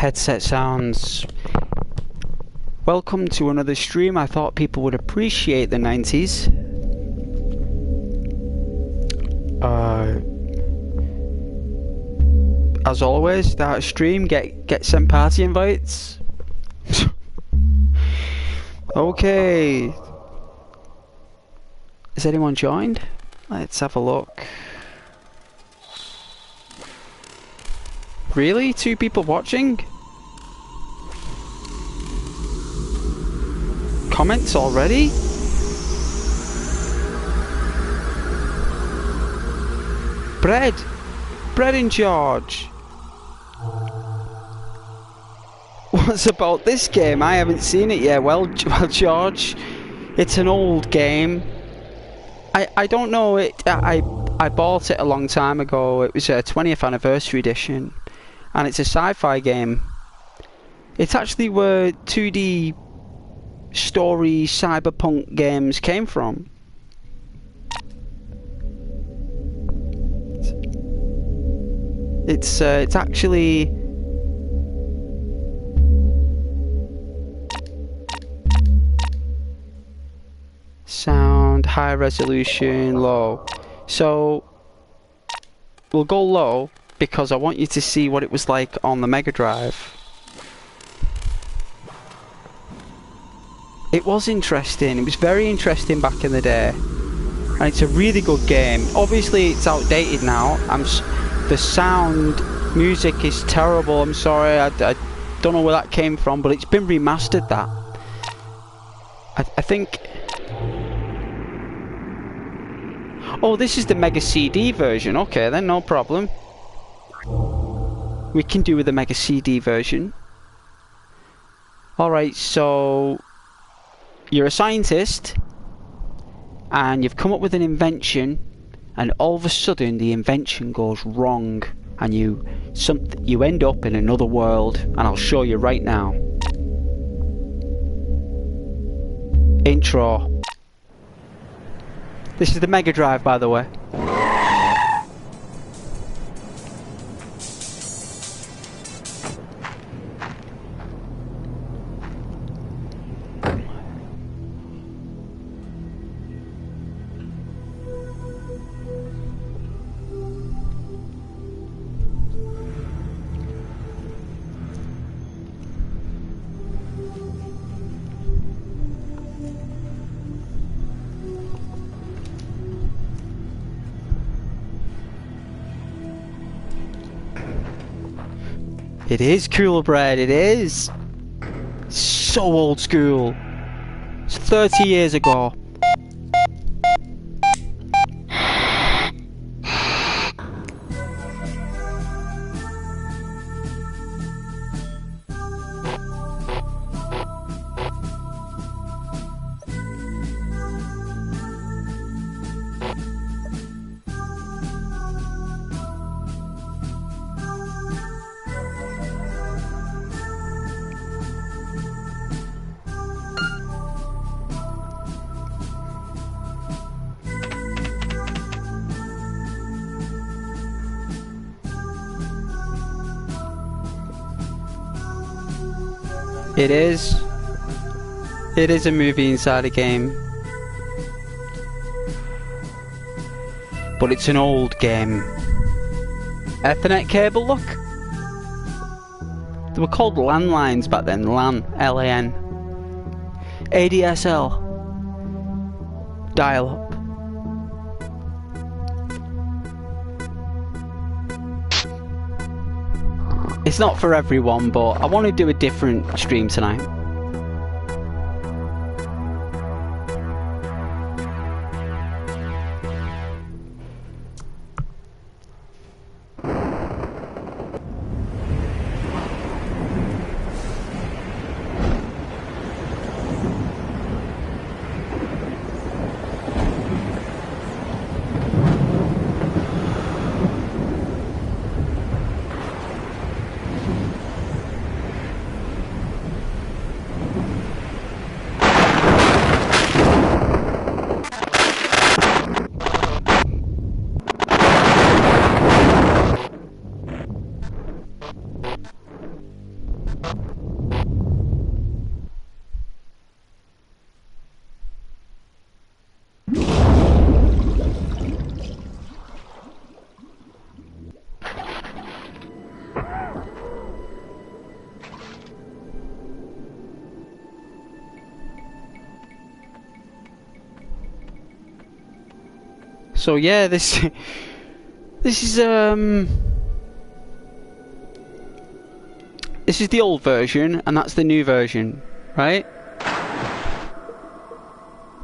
headset sounds. Welcome to another stream. I thought people would appreciate the 90s. As always, start a stream, get some party invites. Okay. Has anyone joined? Let's have a look. Really? 2 people watching? Comments already? Bread and George. What's about this game? I haven't seen it yet. Well, George, it's an old game. I don't know it. I bought it a long time ago. It was a 20th anniversary edition, and it's a sci-fi game. It's actually where 2D story cyberpunk games came from. It's actually sound, high resolution, low. So we'll go low because I want you to see what it was like on the Mega Drive. It was interesting. It was very interesting back in the day, and it's a really good game. Obviously it's outdated now. The sound, music is terrible. I'm sorry, I don't know where that came from, but it's been remastered. That I think. Oh, this is the Mega CD version. Okay, then no problem. We can do with the Mega CD version. Alright, so you're a scientist and you've come up with an invention, and all of a sudden the invention goes wrong and you end up in another world, and I'll show you right now. Intro. This is the Mega Drive, by the way. It is Cooler Bread, it is! So old school. It's 30 years ago. It is. It is a movie inside a game. But it's an old game. Ethernet cable, look. They were called landlines back then. LAN. L-A-N. ADSL. Dial-up. It's not for everyone, but I want to do a different stream tonight. So yeah, this is this is the old version, and that's the new version, right?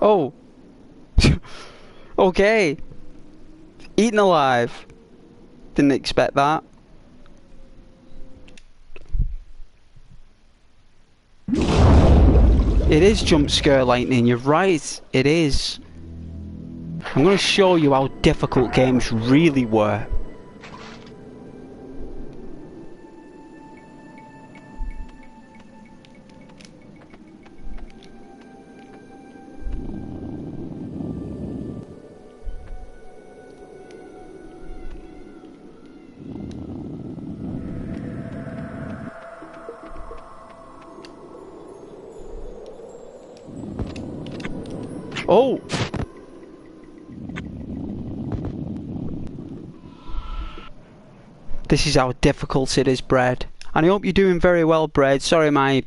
Oh. Okay. Eaten alive. Didn't expect that. It is jump scare lightning, you're right, it is. I'm going to show you how difficult games really were. Oh! This is how difficult it is, Bread. And I hope you're doing very well, Bread. Sorry, my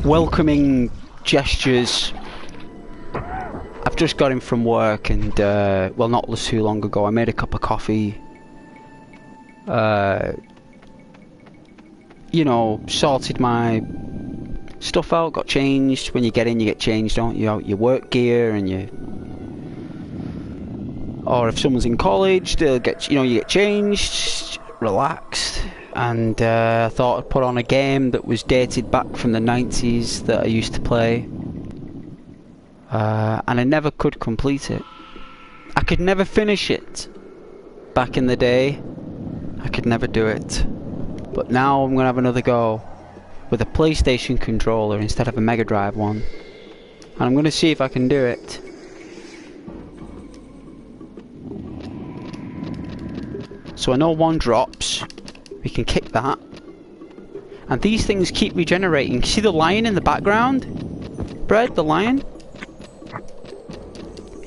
welcoming gestures. I've just got in from work and, well, not too long ago, I made a cup of coffee. You know, sorted my stuff out, got changed. When you get in, you get changed, don't you? Your work gear and your... Or if someone's in college, they'll get, you know, you get changed, relaxed. And I thought I'd put on a game that was dated back from the 90s that I used to play. And I never could complete it. I could never finish it. Back in the day, I could never do it. But now I'm going to have another go with a PlayStation controller instead of a Mega Drive one. And I'm going to see if I can do it. So I know one drops. We can kick that. And these things keep regenerating. See the lion in the background? Bread, the lion?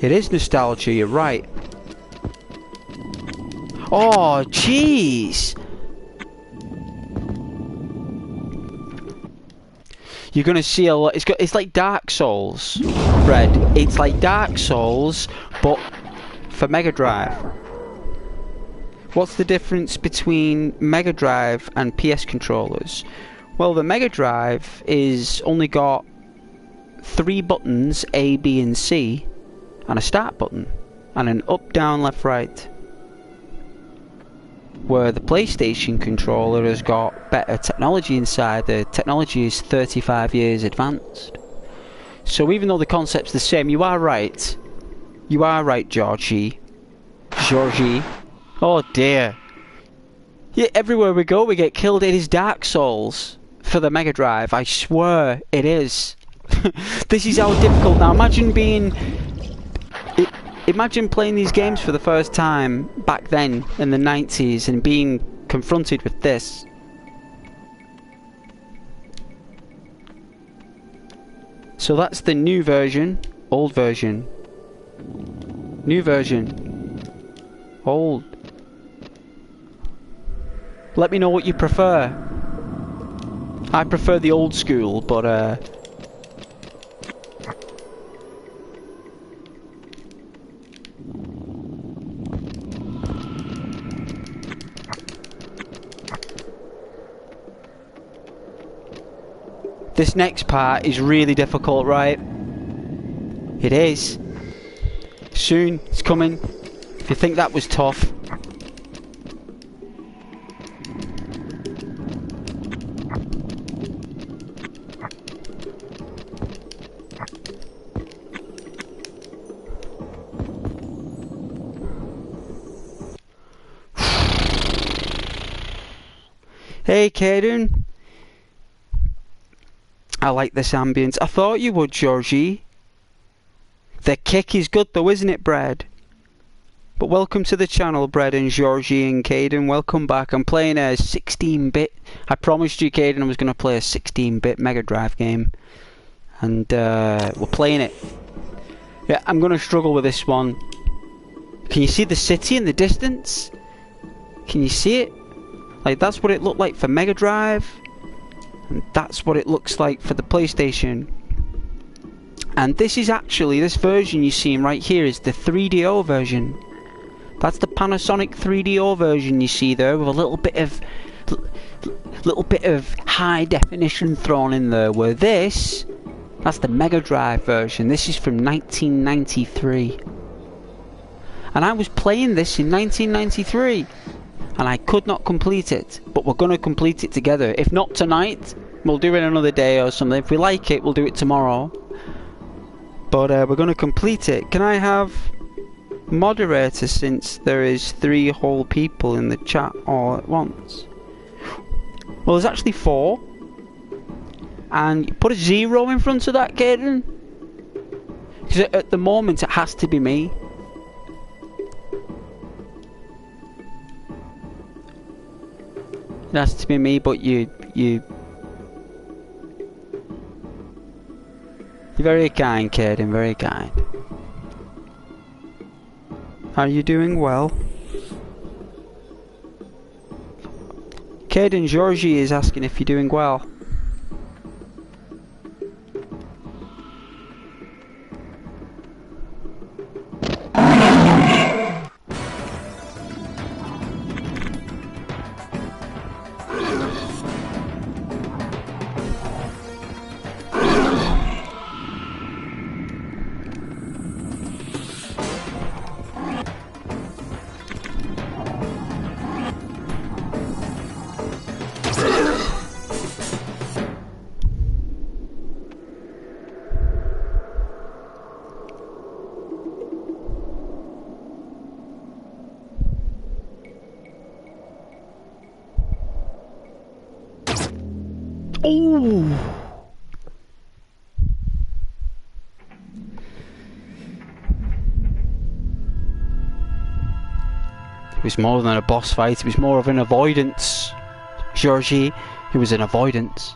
It is nostalgia, you're right. Oh, jeez! You're gonna see a lot. It's like Dark Souls, Bread. It's like Dark Souls, but for Mega Drive. What's the difference between Mega Drive and PS controllers? Well, the Mega Drive is only got 3 buttons, A, B, and C, and a start button, and an up, down, left, right. Where the PlayStation controller has got better technology inside. The technology is 35 years advanced. So even though the concept's the same, you are right. You are right, Georgie. Georgie. Oh dear. Yeah, everywhere we go we get killed. It is Dark Souls for the Mega Drive. I swear it is. This is how difficult. Now imagine playing these games for the first time back then in the 90s and being confronted with this. So that's the new version, old version, new version, old. Let me know what you prefer. I prefer the old school, but this next part is really difficult, right? It is. Soon, it's coming. If you think that was tough. Hey, Caden. I like this ambience. I thought you would, Georgie. The kick is good though, isn't it, Brad? But welcome to the channel, Brad and Georgie and Caden. Welcome back. I'm playing a 16-bit. I promised you, Caden, I was going to play a 16-bit Mega Drive game. And we're playing it. Yeah, I'm going to struggle with this one. Can you see the city in the distance? Can you see it? Like, that's what it looked like for Mega Drive. And that's what it looks like for the PlayStation. And this is actually, this version you're seeing right here is the 3DO version. That's the Panasonic 3DO version you see there, with a little bit of high definition thrown in there. Where this, that's the Mega Drive version. This is from 1993. And I was playing this in 1993, and I could not complete it. But we're going to complete it together. If not tonight, we'll do it another day or something. If we like it, we'll do it tomorrow. But we're going to complete it. Can I have moderator, since there is 3 whole people in the chat all at once? Well, there's actually 4. And put a 0 in front of that, Caden. Because at the moment it has to be me. It has to be me, but you're very kind, Caden, very kind. Are you doing well? Caden Georgie is asking if you're doing well. Ooh. It was more than a boss fight, it was more of an avoidance. Georgie, it was an avoidance.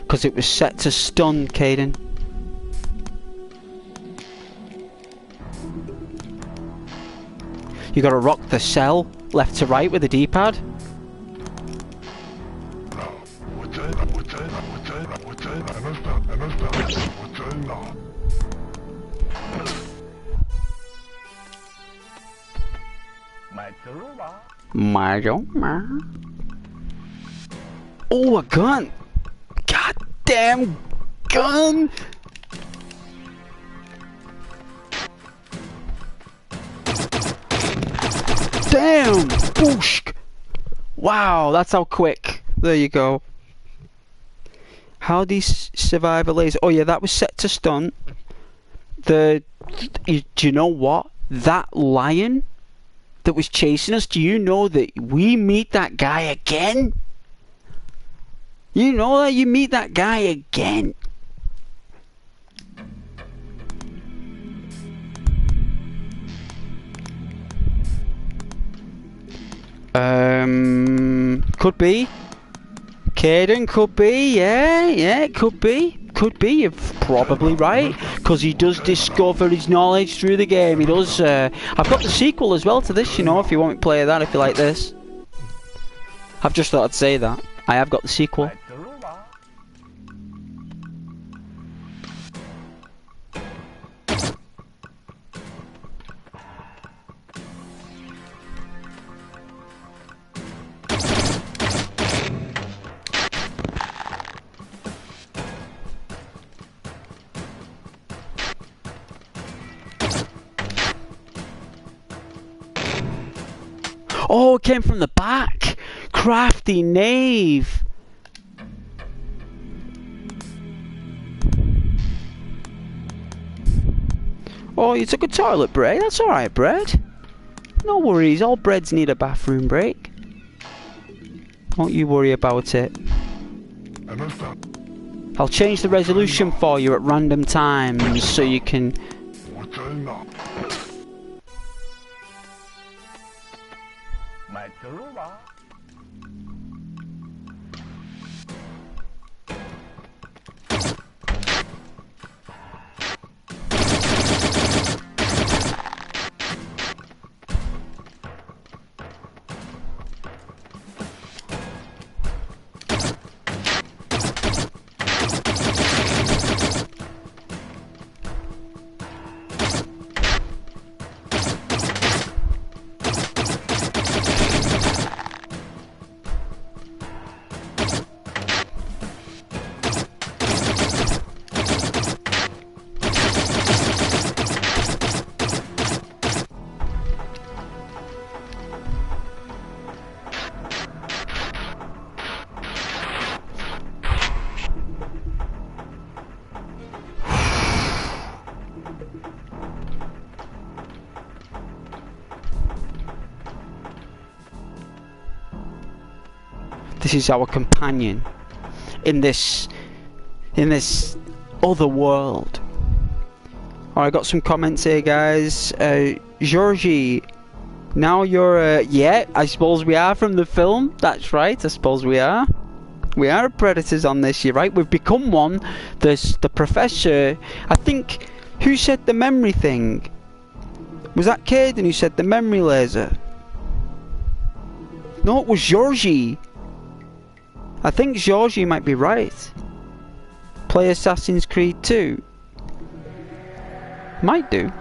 Because it was set to stun, Caden. You gotta rock the cell left to right with the D-pad. Oh, a gun! Damn gun! Damn! Boosh! Wow, that's how quick. There you go. How do you survive a laser? Oh yeah, that was set to stun. Do you know what? That lion that was chasing us, do you know that we meet that guy again? You know that you meet that guy again. Could be. Caden, could be, yeah, could be. Could be, you're probably right. Because he does discover his knowledge through the game. He does, I've got the sequel as well to this, you know, if you want me to play that, if you like this. I've just thought I'd say that. I have got the sequel. Oh, it came from the back. Crafty knave. Oh, you took a toilet break? That's alright, Bread. No worries, all breads need a bathroom break. Don't you worry about it. I'll change the resolution for you at random times so you can... This is our companion in this other world. Alright, I got some comments here, guys. Georgie, now you're yeah, I suppose we are from the film. That's right, I suppose we are. We are predators on this, you're right. We've become one. There's the professor. I think, who said the memory thing? Was that Caden who said the memory laser? No, it was Georgie. I think Georgie might be right. Play Assassin's Creed 2. Might do.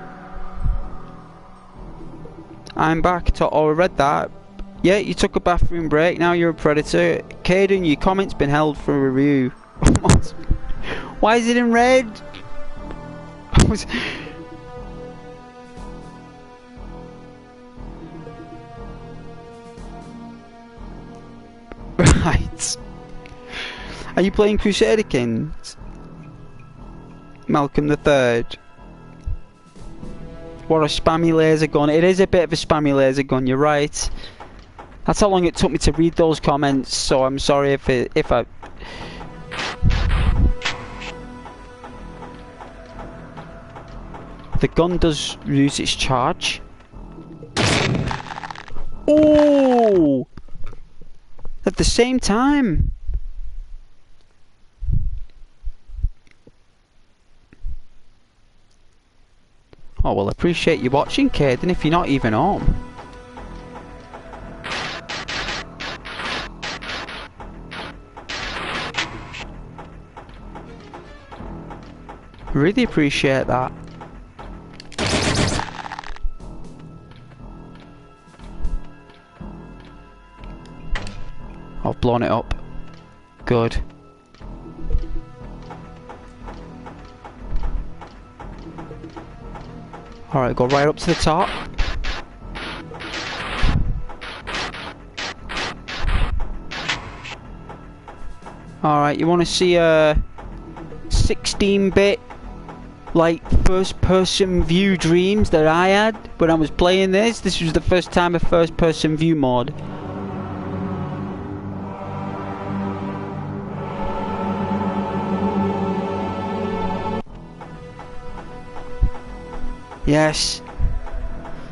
I'm back to... Oh, I read that. Yeah, you took a bathroom break, now you're a predator. Caden, your comment's been held for review. Why is it in red? Right. Are you playing Crusader Kings? Malcolm the Third. What a spammy laser gun. It is a bit of a spammy laser gun, you're right. That's how long it took me to read those comments, so I'm sorry if I... The gun does lose its charge. Oh! At the same time. Oh, well, appreciate you watching, Caden, if you're not even home. Really appreciate that. I've blown it up. Good. Alright, go right up to the top. Alright, you want to see a 16-bit like first-person view dreams that I had when I was playing this? This was the first time a first-person view mod. Yes.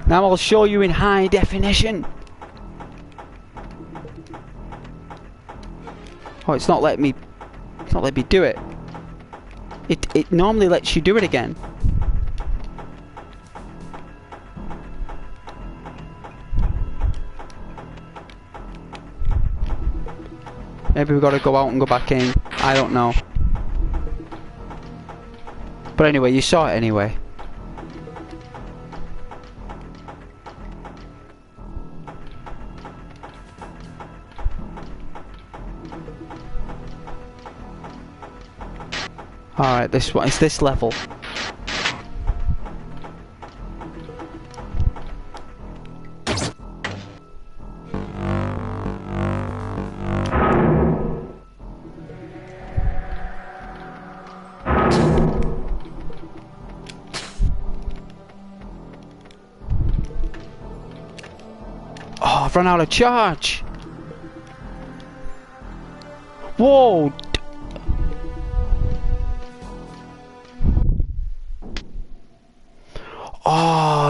Now I'll show you in high definition. Oh, it's not letting me do it. It normally lets you do it again. Maybe we've got to go out and go back in. I don't know. But anyway, you saw it anyway. Alright, this one, it's this level. Oh, I've run out of charge. Whoa.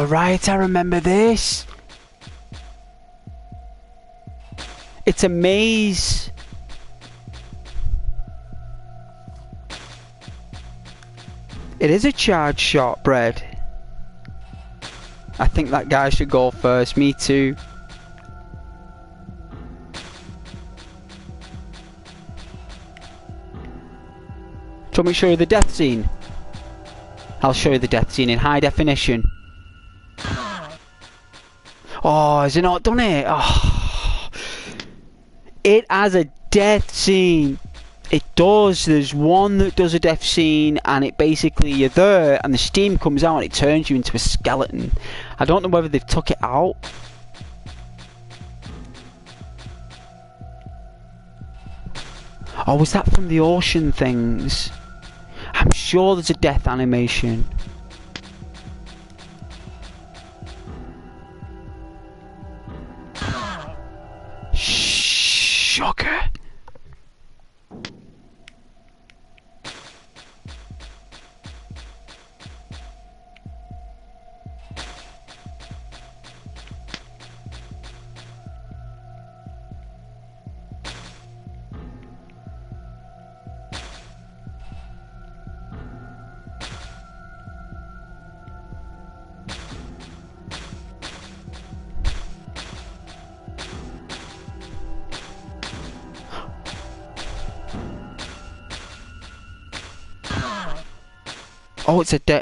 Oh, right, I remember this. It's a maze. It is a charged shortbread. I think that guy should go first. Me too. Do you want me to show you the death scene? I'll show you the death scene in high definition. Oh, has it not done it? Oh. It has a death scene. It does. There's one that does a death scene, and it basically, you're there and the steam comes out and it turns you into a skeleton. I don't know whether they've took it out. Oh, was that from the ocean things? I'm sure there's a death animation. Shocker. Oh, it's a dead.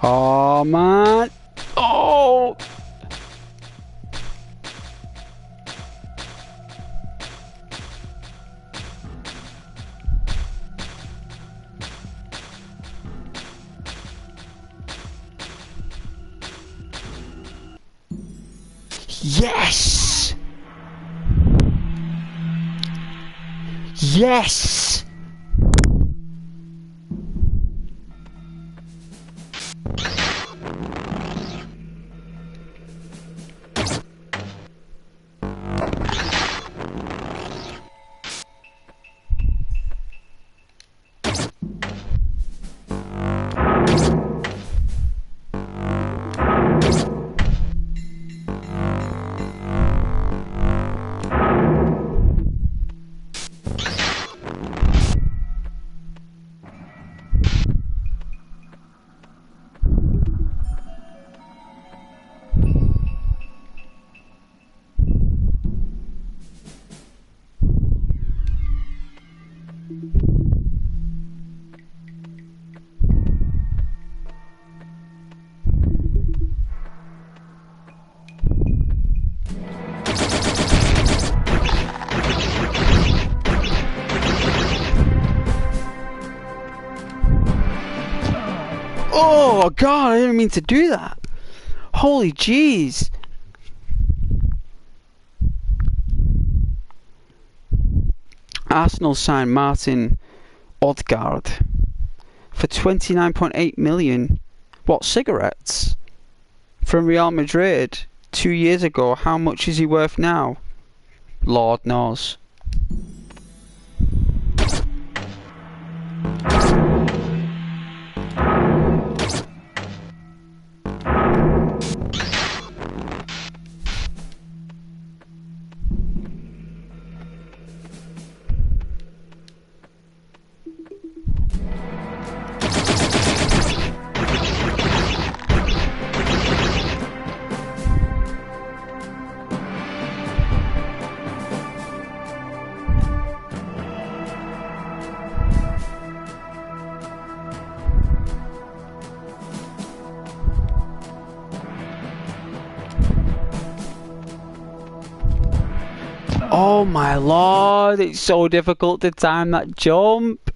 Oh man. Oh. Yes. Yes. Oh god, I didn't mean to do that. Holy jeez. Arsenal signed Martin Odegaard for 29.8 million. What, cigarettes? From Real Madrid 2 years ago. How much is he worth now? Lord knows. Oh my lord, it's so difficult to time that jump.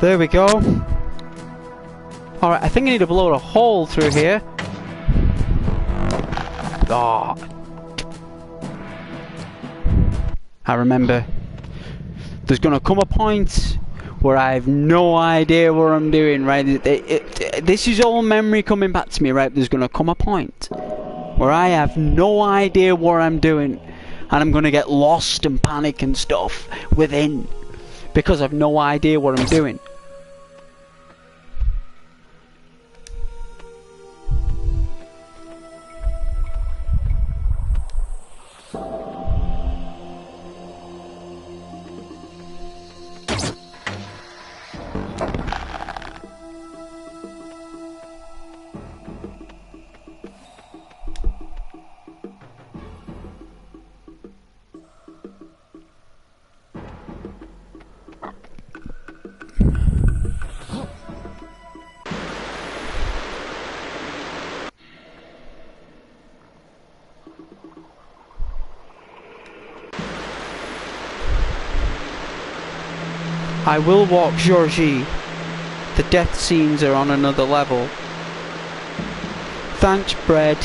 There we go. Alright, I think I need to blow a hole through here. Oh. I remember. There's gonna come a point where I have no idea what I'm doing, right? This is all memory coming back to me, right? There's gonna come a point where I have no idea what I'm doing, and I'm gonna get lost and panic and stuff within, because I've no idea what I'm doing. I will walk Georgie. The death scenes are on another level. Thanks, Bread.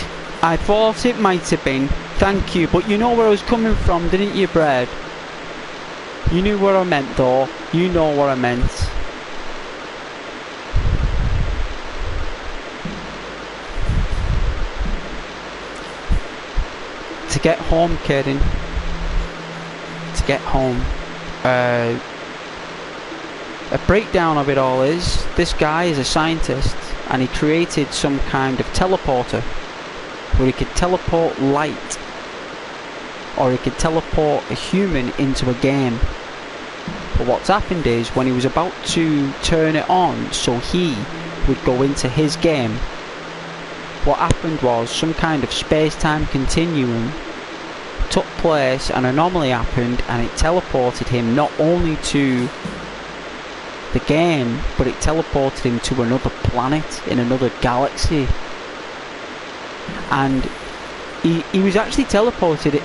I thought it might have been. Thank you, but you know where I was coming from, didn't you, Bread? You knew what I meant, though. You know what I meant. To get home, Kaden. To get home. A breakdown of it all is, this guy is a scientist and he created some kind of teleporter where he could teleport light, or he could teleport a human into a game. But what's happened is, when he was about to turn it on so he would go into his game, what happened was some kind of space-time continuum took place, an anomaly happened, and it teleported him not only to the game, but it teleported him to another planet in another galaxy. And he was actually teleported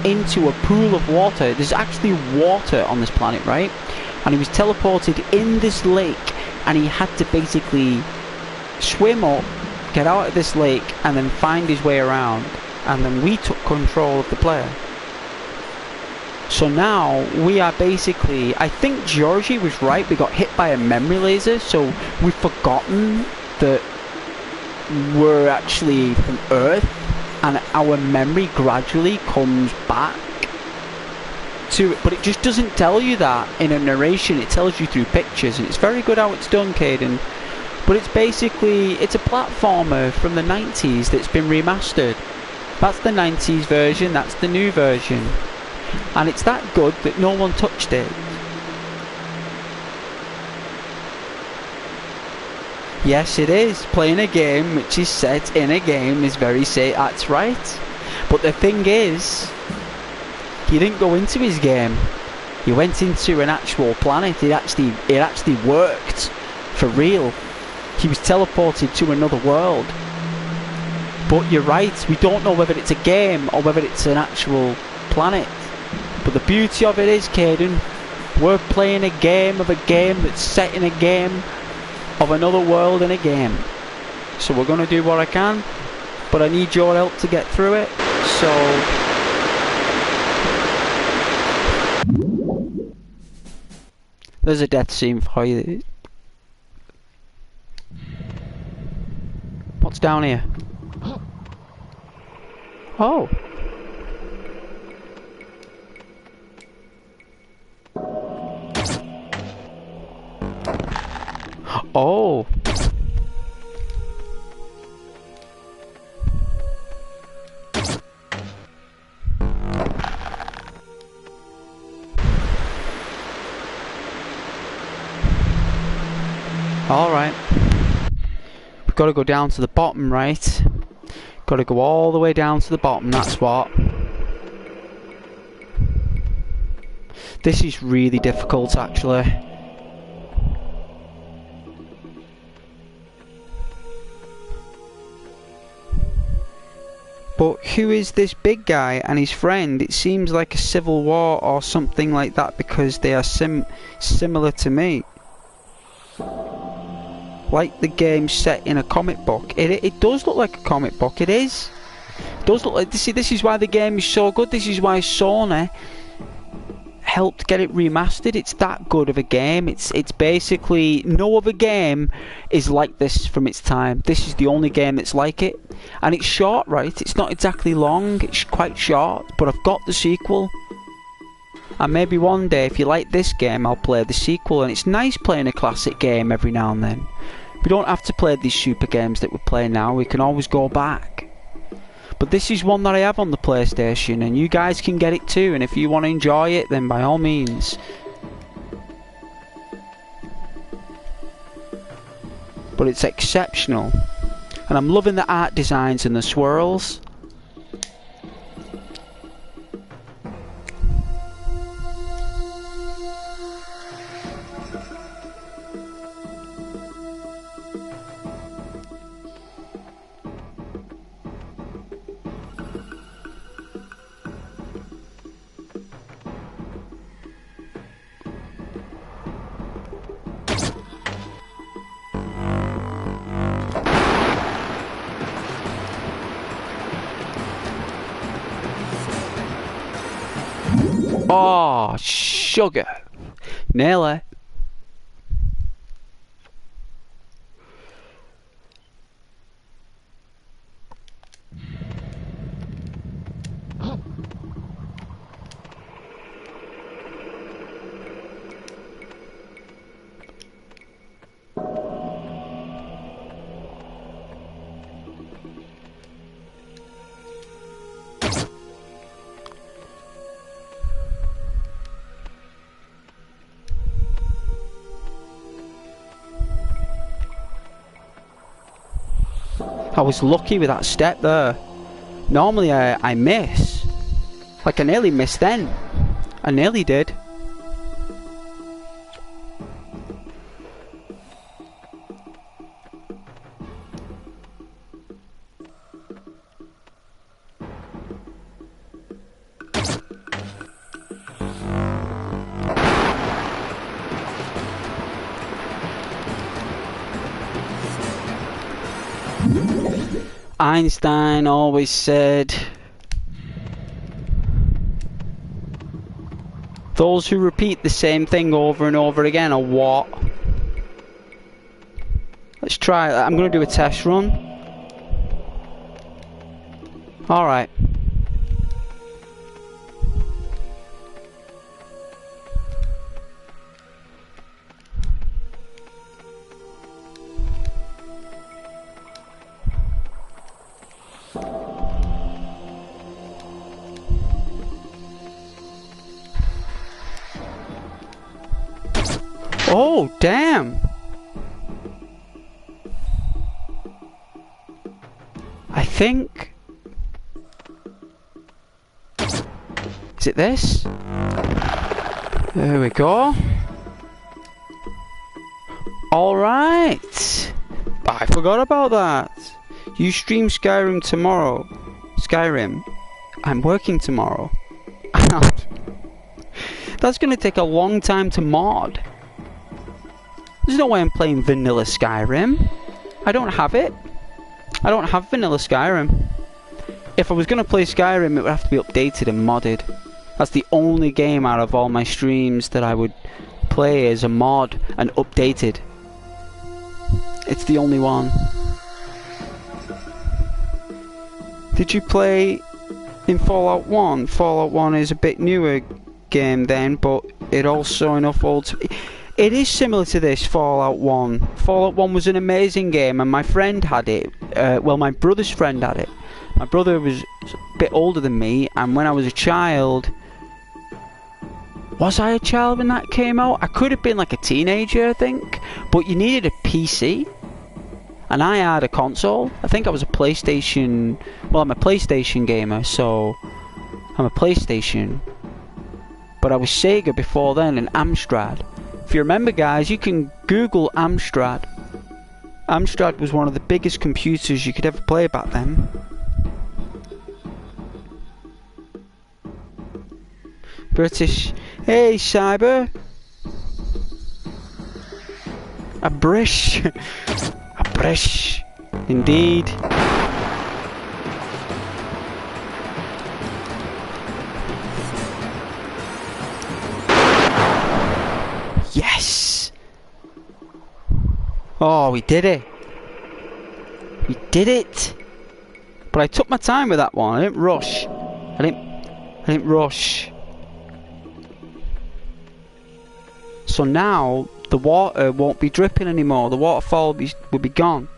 into a pool of water. There's actually water on this planet, right? And he was teleported in this lake, and he had to basically swim up, get out of this lake, and then find his way around. And then we took control of the player. So now we are basically, I think Georgie was right, we got hit by a memory laser, so we've forgotten that we're actually from Earth, and our memory gradually comes back to it. But it just doesn't tell you that in a narration, it tells you through pictures, and it's very good how it's done, Caden. But it's basically, it's a platformer from the 90s that's been remastered. That's the 90s version, that's the new version. And it's that good that no one touched it. Yes, it is. Playing a game which is set in a game is very safe. That's right. But the thing is, he didn't go into his game. He went into an actual planet. It actually worked for real. He was teleported to another world. But you're right. We don't know whether it's a game or whether it's an actual planet. But the beauty of it is, Caden, we're playing a game of a game that's set in a game of another world in a game. So we're going to do what I can, but I need your help to get through it. So there's a death scene for you. What's down here? Oh. Oh. Gotta go down to the bottom, right? Gotta go all the way down to the bottom, that's what. This is really difficult, actually. But who is this big guy and his friend? It seems like a civil war or something like that because they are similar to me. Like the game set in a comic book. It does look like a comic book, it is. It does look like, see, this is why the game is so good. This is why Sony helped get it remastered. It's that good of a game. It's basically, no other game is like this from its time. This is the only game that's like it. And it's short, right? It's not exactly long, it's quite short, but I've got the sequel. And maybe one day, if you like this game, I'll play the sequel. And it's nice playing a classic game every now and then. We don't have to play these super games that we're playing now, we can always go back. But this is one that I have on the PlayStation, and you guys can get it too, and if you want to enjoy it, then by all means. But it's exceptional. And I'm loving the art designs and the swirls. Oh, sugar. Nearly. I was lucky with that step there. Normally I miss. Like I nearly missed then. I nearly did. Einstein always said, those who repeat the same thing over and over again are what? Let's try, I'm going to do a test run. Alright. Oh, damn! I think... Is it this? There we go. Alright! I forgot about that. You stream Skyrim tomorrow. Skyrim. I'm working tomorrow. That's gonna take a long time to mod. There's no way I'm playing vanilla Skyrim. I don't have it. I don't have vanilla Skyrim. If I was going to play Skyrim, it would have to be updated and modded. That's the only game out of all my streams that I would play as a mod and updated. It's the only one. Did you play in Fallout 1? Fallout 1 is a bit newer game then, but it also enough old to... It is similar to this, Fallout 1. Fallout 1 was an amazing game, and my friend had it. Well, my brother's friend had it. My brother was a bit older than me, and when I was a child... Was I a child when that came out? I could have been like a teenager, I think. But you needed a PC. and I had a console. I think I was a PlayStation. Well, I'm a PlayStation gamer, so I'm a PlayStation. But I was Sega before then, and Amstrad. If you remember, guys, you can Google Amstrad. Amstrad was one of the biggest computers you could ever play back then. British. Hey, Cyber. A brish. A brish. Indeed. Yes! Oh, we did it. We did it. But I took my time with that one. I didn't rush. I didn't rush. So now the water won't be dripping anymore. The waterfall will be gone.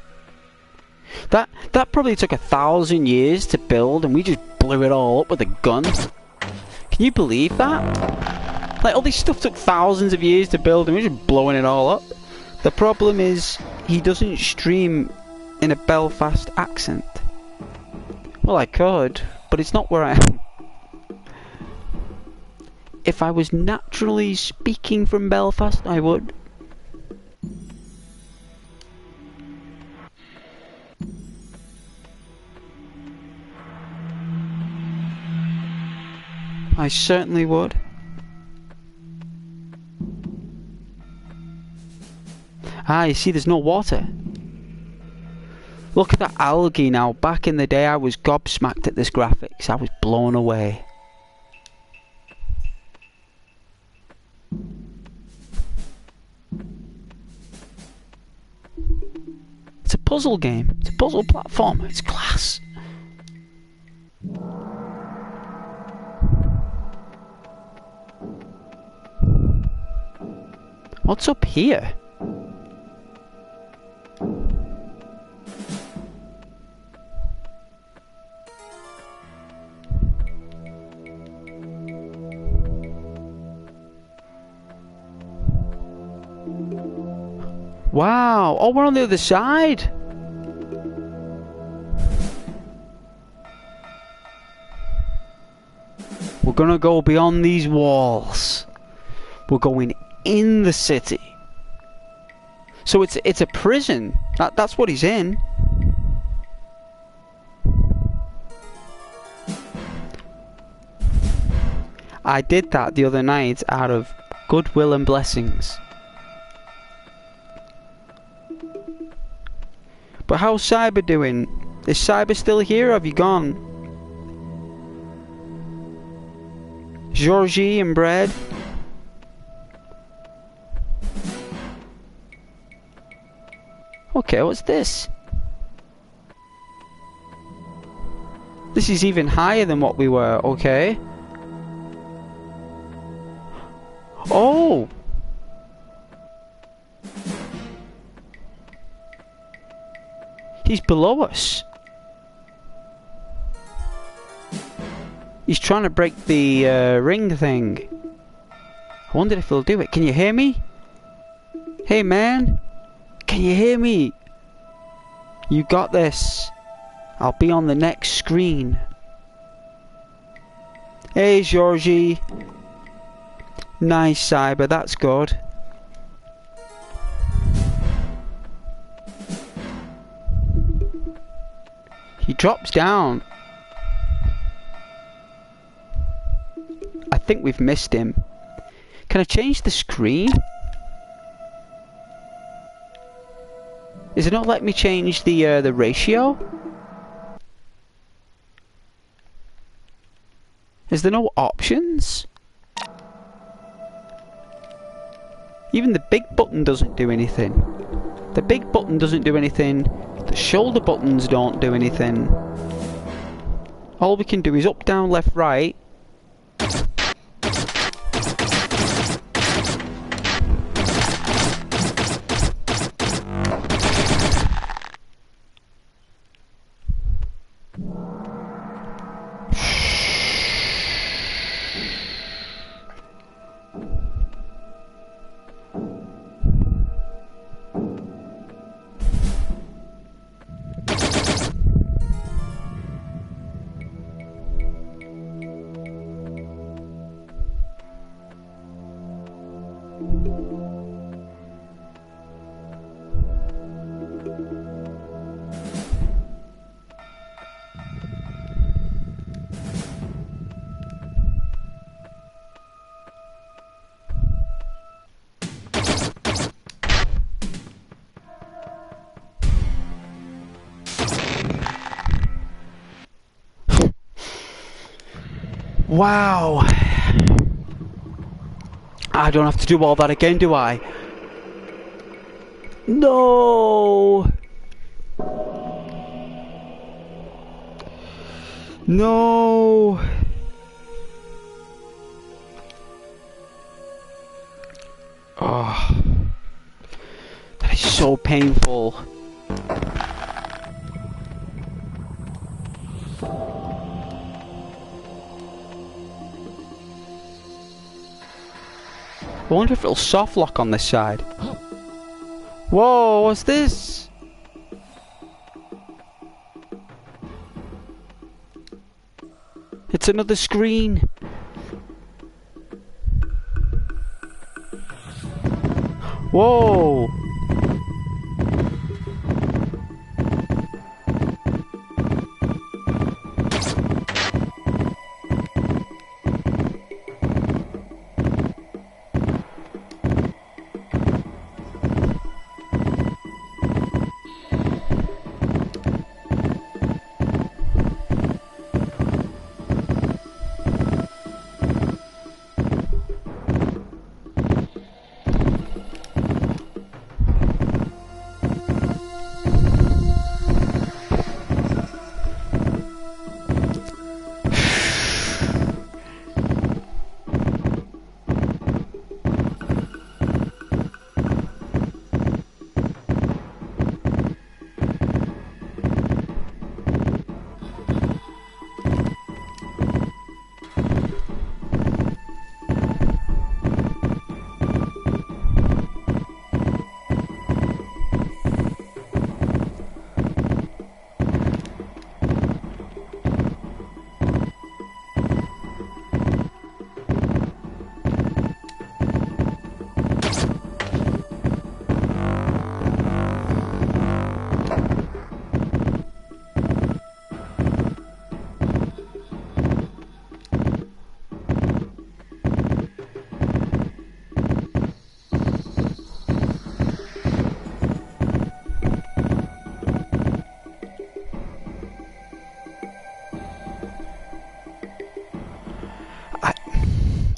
That probably took 1,000 years to build, and we just blew it all up with a gun. Can you believe that? Like, all this stuff took thousands of years to build, and we're just blowing it all up. The problem is, he doesn't stream in a Belfast accent. Well, I could, but it's not where I am. If I was naturally speaking from Belfast, I would. I certainly would. Ah, you see, there's no water. Look at that algae now. Back in the day, I was gobsmacked at this graphics. I was blown away. It's a puzzle game. It's a puzzle platformer. It's class. What's up here? Wow! Oh, we're on the other side! We're gonna go beyond these walls. We're going in the city. So it's a prison. That's what he's in. I did that the other night out of goodwill and blessings. But how's Cyber doing? Is Cyber still here or have you gone? Georgie and Bread? Okay, what's this? This is even higher than what we were, okay. Oh! He's below us. He's trying to break the ring thing. I wonder if he'll do it. Can you hear me? Hey man, can you hear me? You got this. I'll be on the next screen. Hey Georgie. Nice Cyber, that's good. He drops down. I think we've missed him. Can I change the screen? Is it not letting me change the ratio? Is there no options? Even the big button doesn't do anything. The big button doesn't do anything. The shoulder buttons don't do anything. All we can do is up, down, left, right. Wow. I don't have to do all that again, do I? No. No. Oh. That is so painful. I wonder if it'll soft lock on this side. Whoa, what's this? It's another screen. Whoa.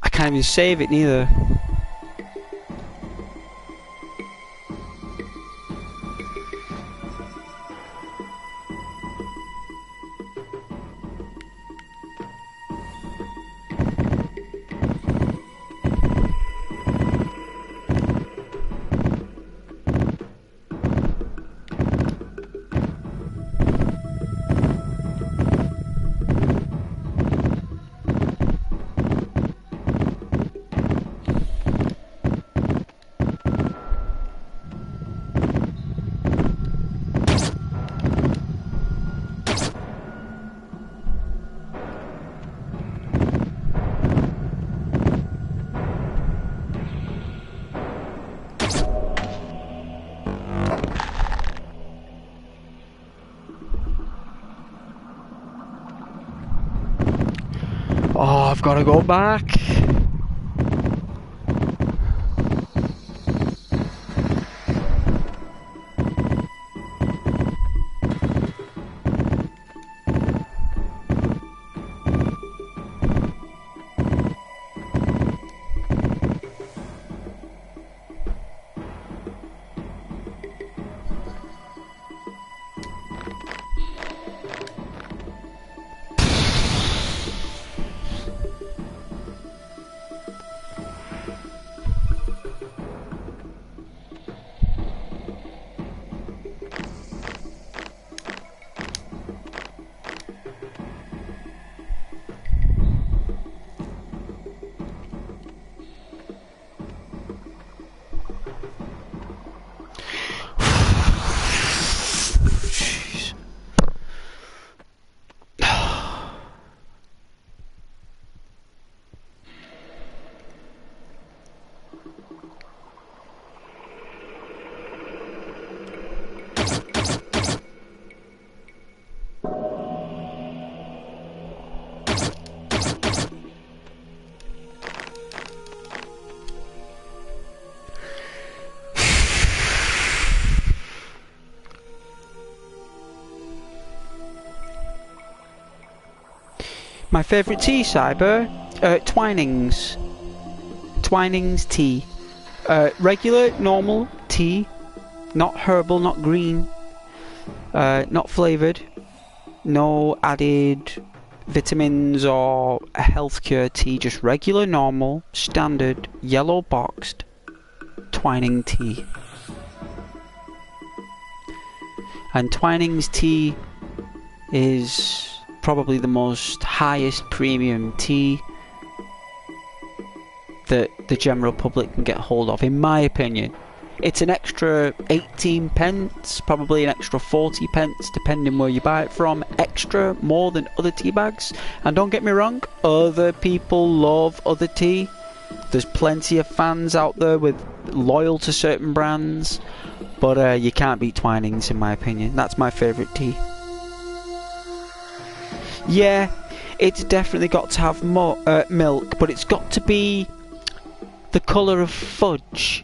I can't even save it neither. Oh, I've got to go back. My favourite tea, Cyber? Twinings. Twinings tea. Regular, normal tea. Not herbal, not green. Not flavoured. No added vitamins or a health cure tea. Just regular, normal, standard, yellow boxed Twining tea. And Twinings tea is probably the most highest premium tea that the general public can get hold of, in my opinion. It's an extra 18 pence, probably an extra 40 pence, depending where you buy it from. Extra, more than other tea bags. And don't get me wrong, other people love other tea. There's plenty of fans out there with loyal to certain brands. But you can't beat Twinings, in my opinion. That's my favourite tea. Yeah, it's definitely got to have milk, but it's got to be the colour of fudge.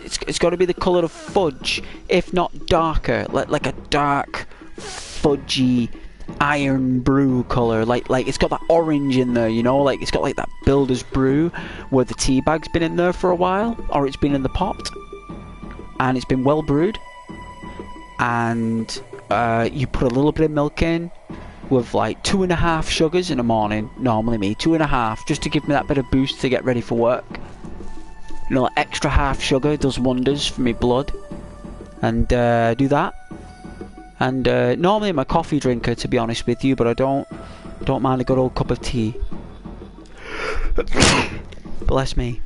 It's got to be the colour of fudge, if not darker, like a dark, fudgy, iron brew colour. Like it's got that orange in there, you know, like it's got like that builder's brew where the tea bag's been in there for a while, or it's been in the pot, and it's been well brewed, and you put a little bit of milk in with like 2.5 sugars in the morning, normally me, 2.5, just to give me that bit of boost to get ready for work. You know, like extra half sugar does wonders for me blood. And do that. And normally I'm a coffee drinker, to be honest with you, but I don't mind a good old cup of tea. Bless me.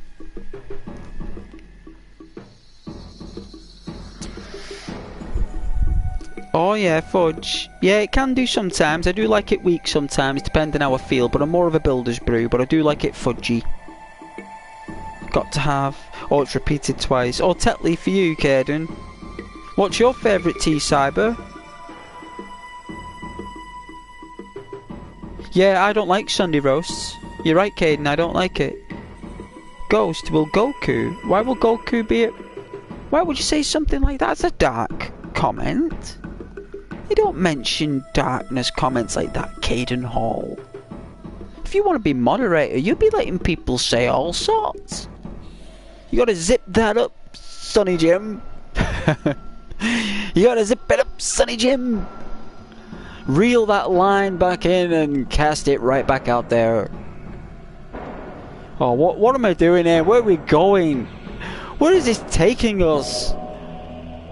Oh yeah, fudge. Yeah, it can do sometimes. I do like it weak sometimes, depending how I feel, but I'm more of a builder's brew, but I do like it fudgy. Got to have. Oh, it's repeated twice. Oh, Tetley for you, Caden. What's your favourite tea, Cyber? Yeah, I don't like Sunday roasts. You're right, Caden, I don't like it. Ghost, will Goku? Why will Goku be it? Why would you say something like that? That's a dark comment. You don't mention darkness comments like that, Caden Hall. If you want to be moderator, you'll be letting people say all sorts. You gotta zip that up, Sonny Jim. You gotta zip it up, Sonny Jim. Reel that line back in and cast it right back out there. Oh, what am I doing here? Where are we going? Where is this taking us?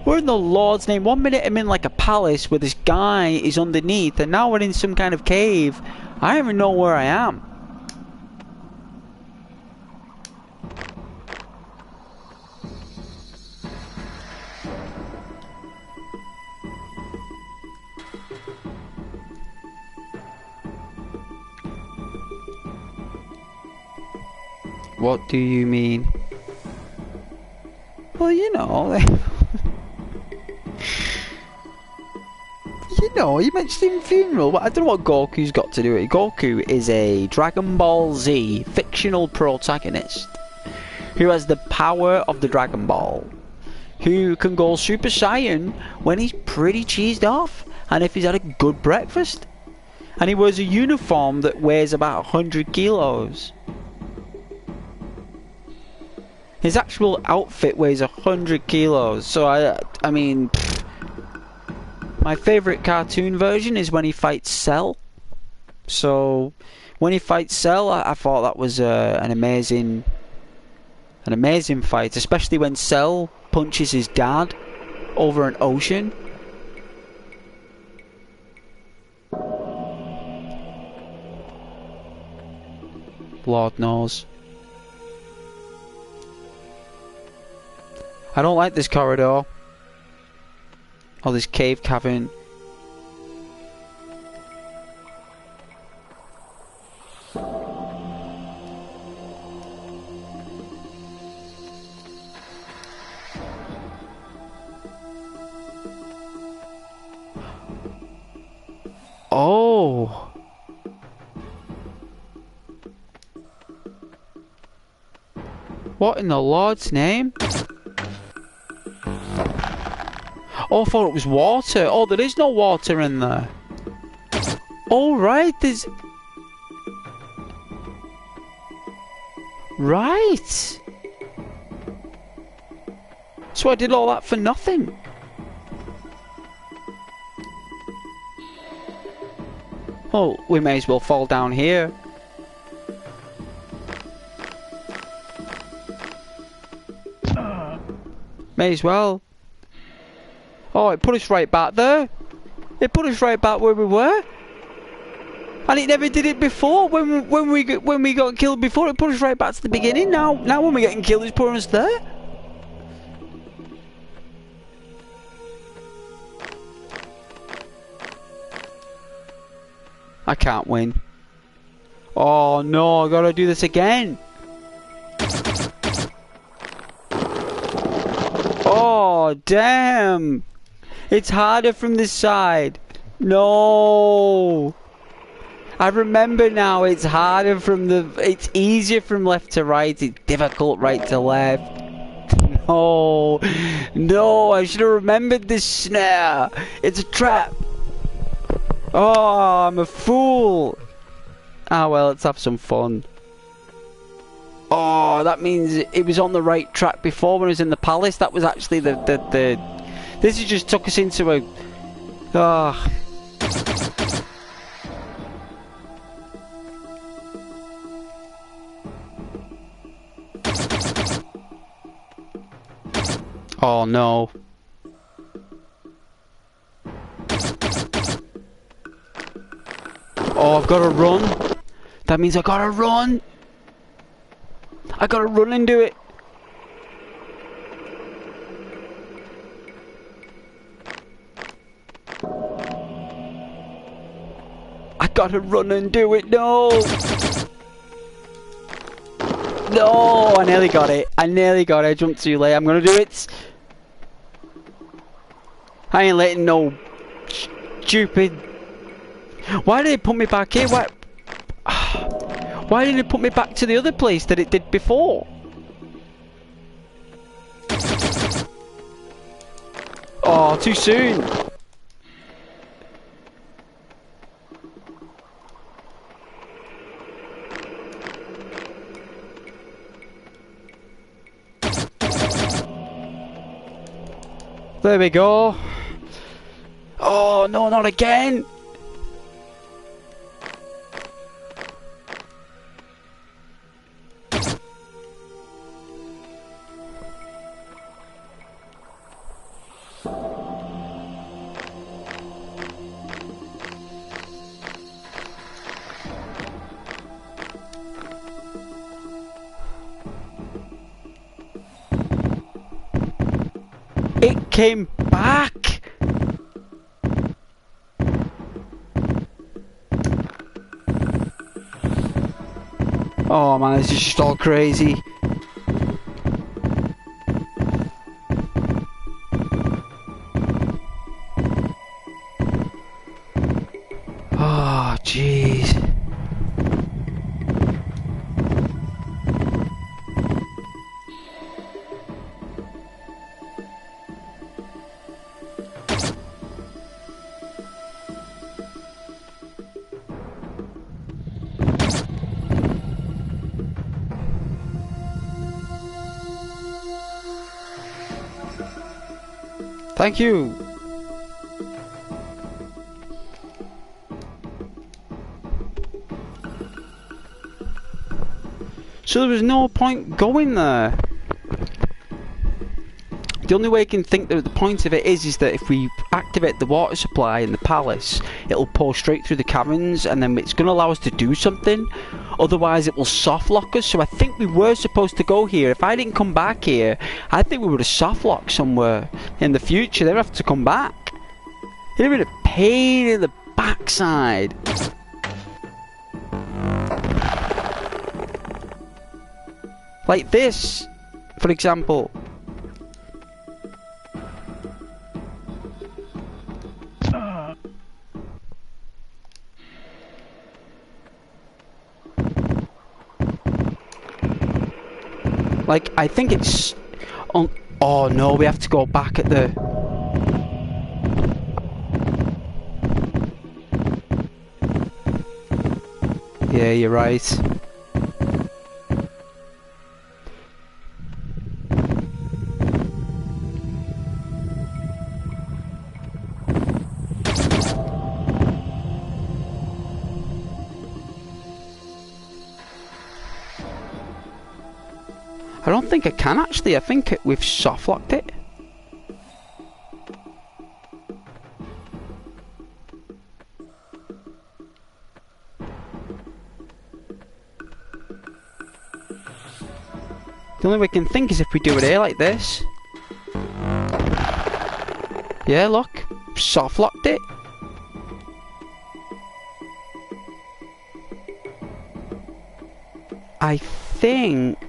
We're in the Lord's name. 1 minute I'm in like a palace where this guy is underneath, and now we're in some kind of cave. I don't even know where I am. What do you mean? Well, you know... You know, you mentioned funeral, but I don't know what Goku's got to do with it. Goku is a Dragon Ball Z fictional protagonist who has the power of the Dragon Ball, who can go Super Saiyan when he's pretty cheesed off and if he's had a good breakfast. And he wears a uniform that weighs about 100 kilos. His actual outfit weighs 100 kilos, so I mean... My favourite cartoon version is when he fights Cell. So, when he fights Cell, I thought that was an amazing fight, especially when Cell punches his dad over an ocean. Lord knows. I don't like this corridor. Or this cave cavern. Oh. What in the Lord's name? Oh, I thought it was water. Oh, there is no water in there. Oh, right, there's... Right. So I did all that for nothing. Oh, we may as well fall down here. May as well. Oh, it put us right back there. It put us right back where we were. And it never did it before. When we got killed before, it put us right back to the beginning. Now when we're getting killed, it's putting us there. I can't win. Oh no, I gotta do this again. Oh damn. It's harder from this side. No. I remember now, it's harder from it's easier from left to right, it's difficult right to left. No. No, I should have remembered this snare. It's a trap. Oh, I'm a fool. Ah well, let's have some fun. Oh, that means it was on the right track before when I was in the palace. That was actually the this has just took us into a... Ah. Oh no. Oh, I've got to run. That means I gotta run. I gotta run and do it. I gotta run and do it. No. No, I nearly got it. I nearly got it. I jumped too late. I'm gonna do it. I ain't letting no stupid... Why did it put me back here? Why didn't it put me back to the other place that it did before? Oh, too soon. There we go. Oh, no, not again. It came back. Oh man, this is just all crazy. Oh jeez. Thank you. So there was no point going there. The only way I can think that the point of it is that if we activate the water supply in the palace, it'll pour straight through the caverns and then it's going to allow us to do something. Otherwise it will soft lock us. So I think we were supposed to go here. If I didn't come back here, I think we would have soft locked somewhere in the future. They'd have to come back. It'd have been a pain in the backside. Like this, for example. Like, I think it's on... Oh no, we have to go back at the... Yeah, you're right. I don't think I can actually. I think we've soft locked it. The only way I can think is if we do it here like this. Yeah, look. Soft locked it. I think...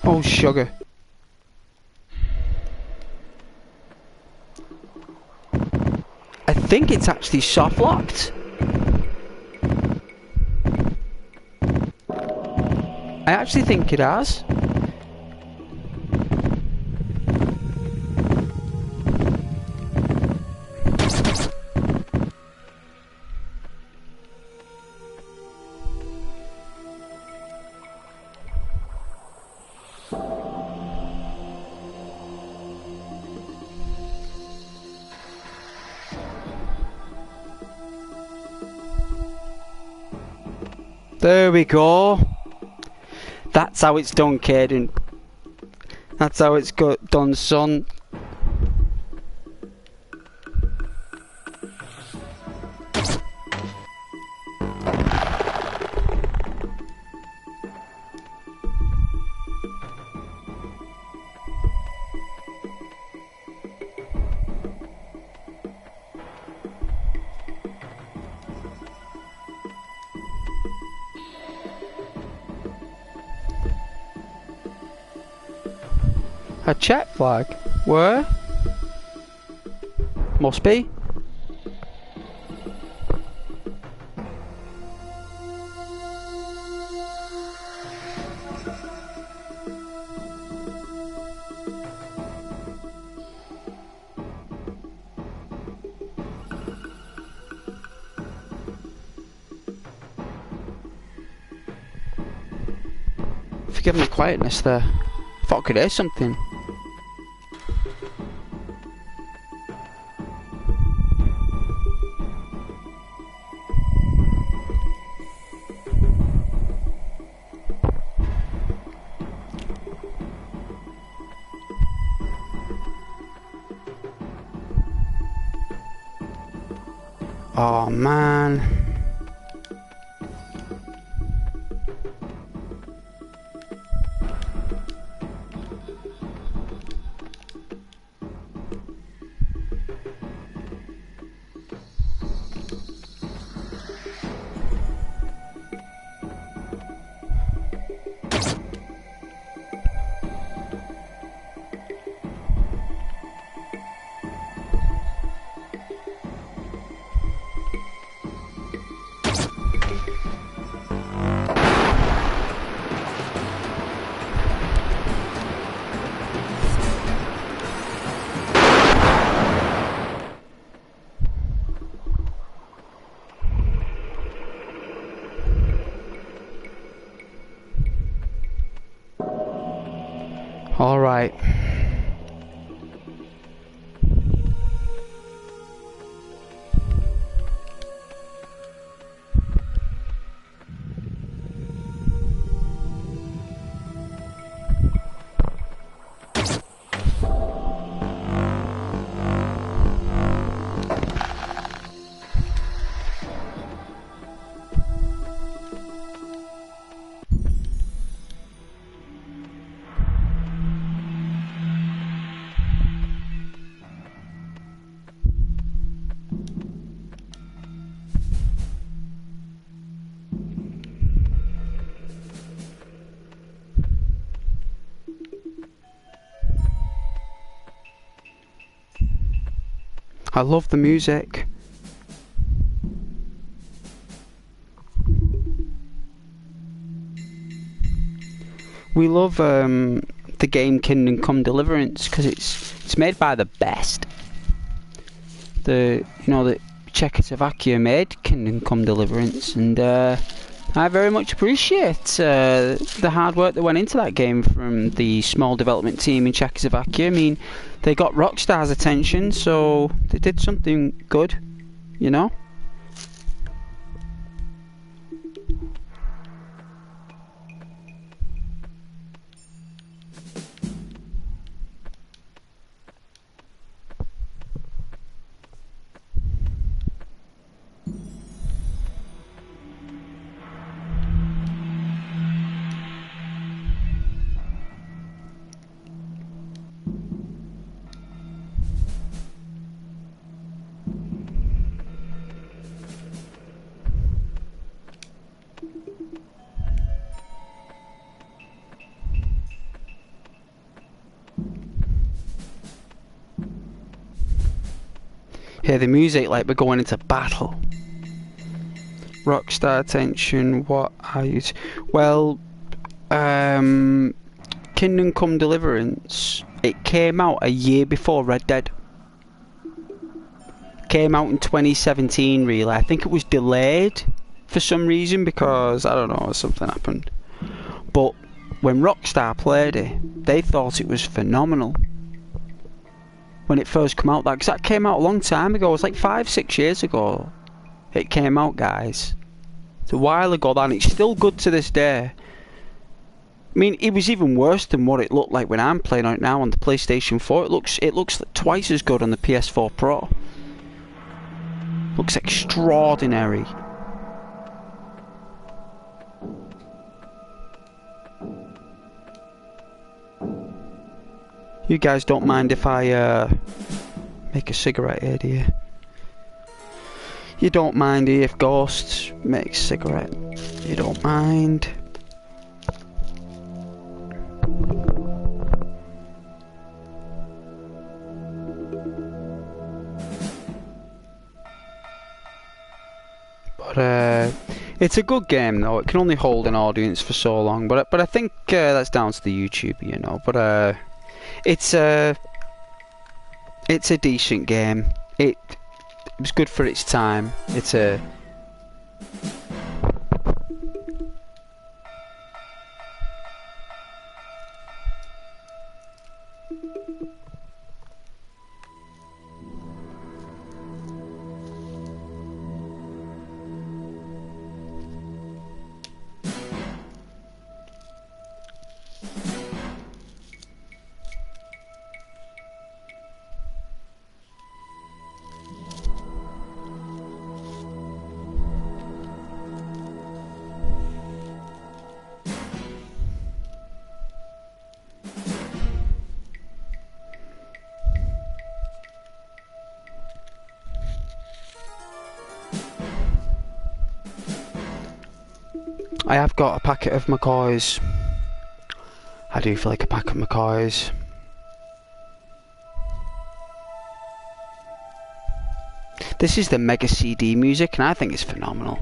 Oh, sugar. I think it's actually soft locked. I actually think it has. There we go. That's how it's done, Caden. That's how it's done, son. A check flag? Where? Must be. Forgive my quietness there. I thought I could hear something. Oh man. All right. I love the music. We love the game Kingdom Come Deliverance because it's made by the best. The Czechoslovakia made Kingdom Come Deliverance, and I very much appreciate the hard work that went into that game from the small development team in Czechoslovakia. I mean, they got Rockstar's attention, so they did something good, you know? Hear the music like we're going into battle. Rockstar attention, what are you... Well, Kingdom Come Deliverance, it came out a year before Red Dead. Came out in 2017 really. I think it was delayed for some reason because, I don't know, something happened. But when Rockstar played it, they thought it was phenomenal. When it first came out, because that came out a long time ago. It was like 5-6 years ago it came out, guys. It's a while ago, and it's still good to this day. I mean, it was even worse than what it looked like when I'm playing on it now on the PlayStation 4. It looks twice as good on the PS4 Pro. Looks extraordinary. You guys don't mind if I make a cigarette here, do you? You don't mind if Ghosts makes a cigarette? You don't mind? But it's a good game though. It can only hold an audience for so long. But I think that's down to the YouTuber, you know. But it's a decent game. It was good for its time. It's a... I have got a packet of McCoys. I do feel like a pack of McCoys. This is the Mega CD music and I think it's phenomenal.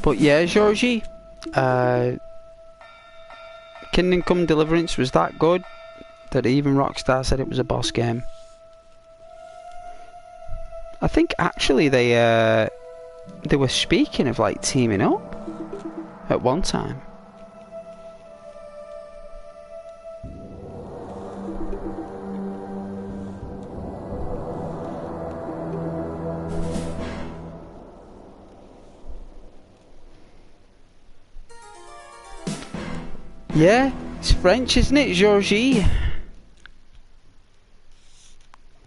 But yeah, Georgie, Kingdom Come Deliverance was that good that even Rockstar said it was a boss game. I think actually they were speaking of like teaming up at one time. Yeah, it's French, isn't it, Georgie?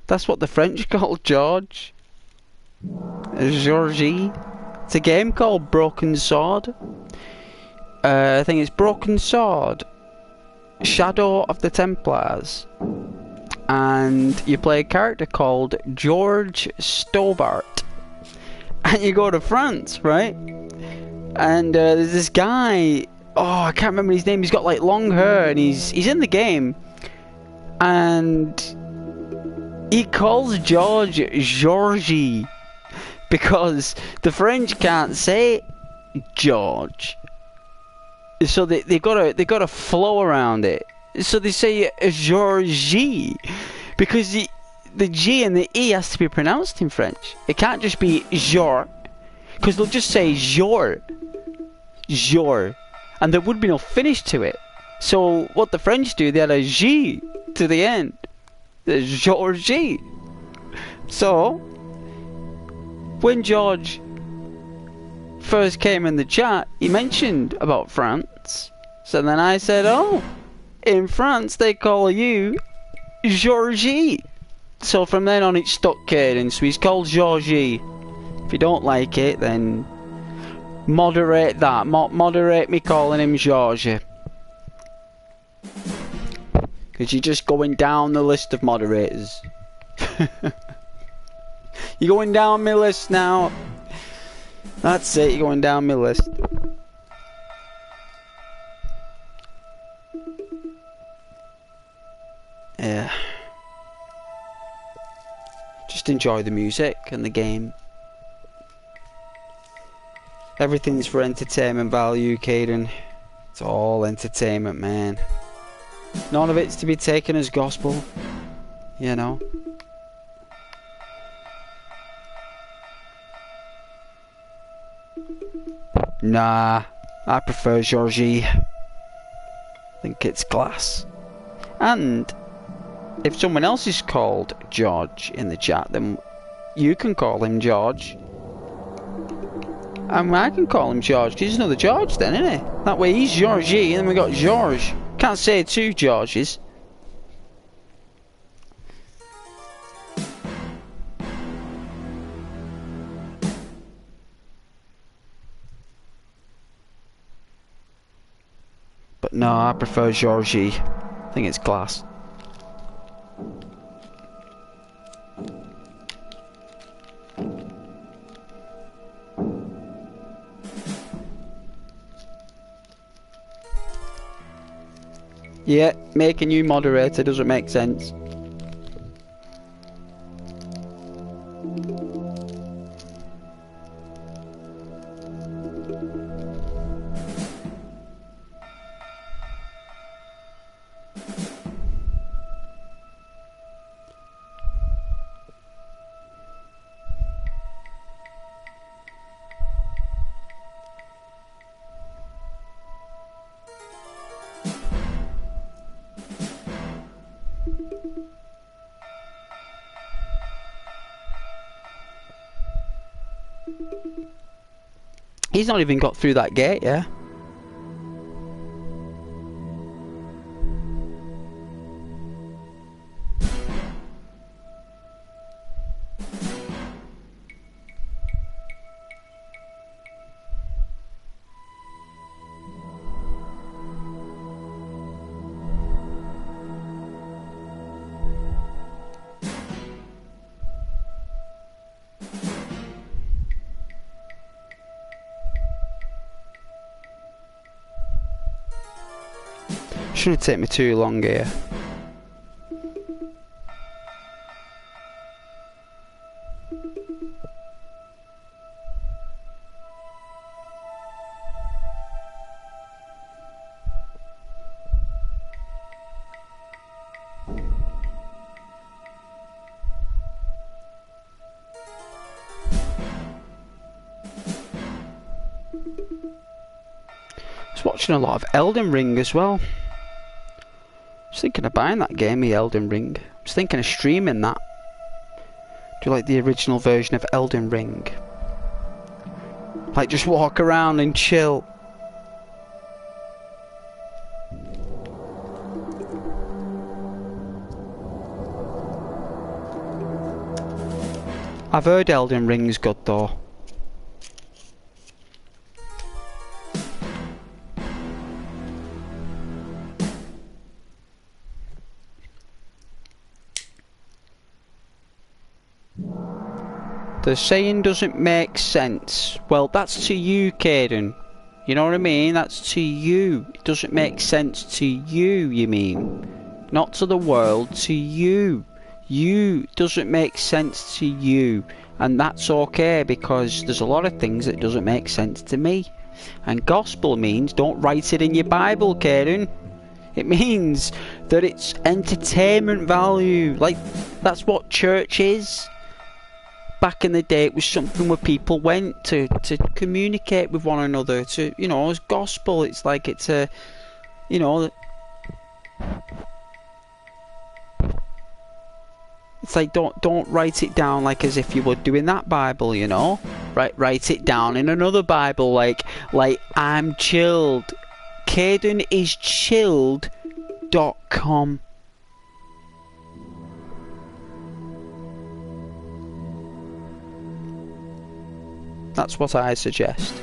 That's what the French call George. Georgie. It's a game called Broken Sword. I think it's Broken Sword, Shadow of the Templars, and you play a character called George Stovart, and you go to France, right? And there's this guy. Oh, I can't remember his name. He's got like long hair, and he's in the game, and he calls George Georgie because the French can't say George, so they got a flow around it. So they say Georgie because the G and the E has to be pronounced in French. It can't just be jour, because they'll just say jour, jour, and there would be no finish to it. So what the French do, they add a G to the end. The Georgie. So when George first came in the chat, he mentioned about France. So then I said, oh, in France they call you Georgie. So from then on it stuck, Caden. So he's called Georgie. If you don't like it, then moderate that. Moderate me calling him Georgie. Because you're just going down the list of moderators. You're going down my list now. That's it, you're going down my list. Yeah. Just enjoy the music and the game. Everything's for entertainment value, Caden. It's all entertainment, man. None of it's to be taken as gospel, you know. Nah, I prefer Georgie. I think it's class. And if someone else is called George in the chat, then you can call him George. And I can call him George, because he's another George then, isn't he? That way he's Georgie, and then we got George. Can't say two Georges. But no, I prefer Georgie. I think it's class. Yeah, making you moderator doesn't make sense. He's not even got through that gate, yeah? Shouldn't take me too long here. I was watching a lot of Elden Ring as well. I was thinking of buying that game, the Elden Ring. I was thinking of streaming that. Do like the original version of Elden Ring. Like just walk around and chill. I've heard Elden Ring's good though. The saying doesn't make sense. Well, that's to you, Caden. You know what I mean? That's to you. It doesn't make sense to you, you mean. Not to the world, to you. You doesn't make sense to you. And that's okay, because there's a lot of things that doesn't make sense to me. And gospel means don't write it in your Bible, Caden. It means that it's entertainment value. Like, that's what church is. Back in the day, it was something where people went to communicate with one another, to, you know, as gospel. It's like, it's a, you know, it's like, don't write it down like as if you were doing that Bible, you know. Write it down in another Bible, like I'm chilled. CaidenIsChilled.com. That's what I suggest.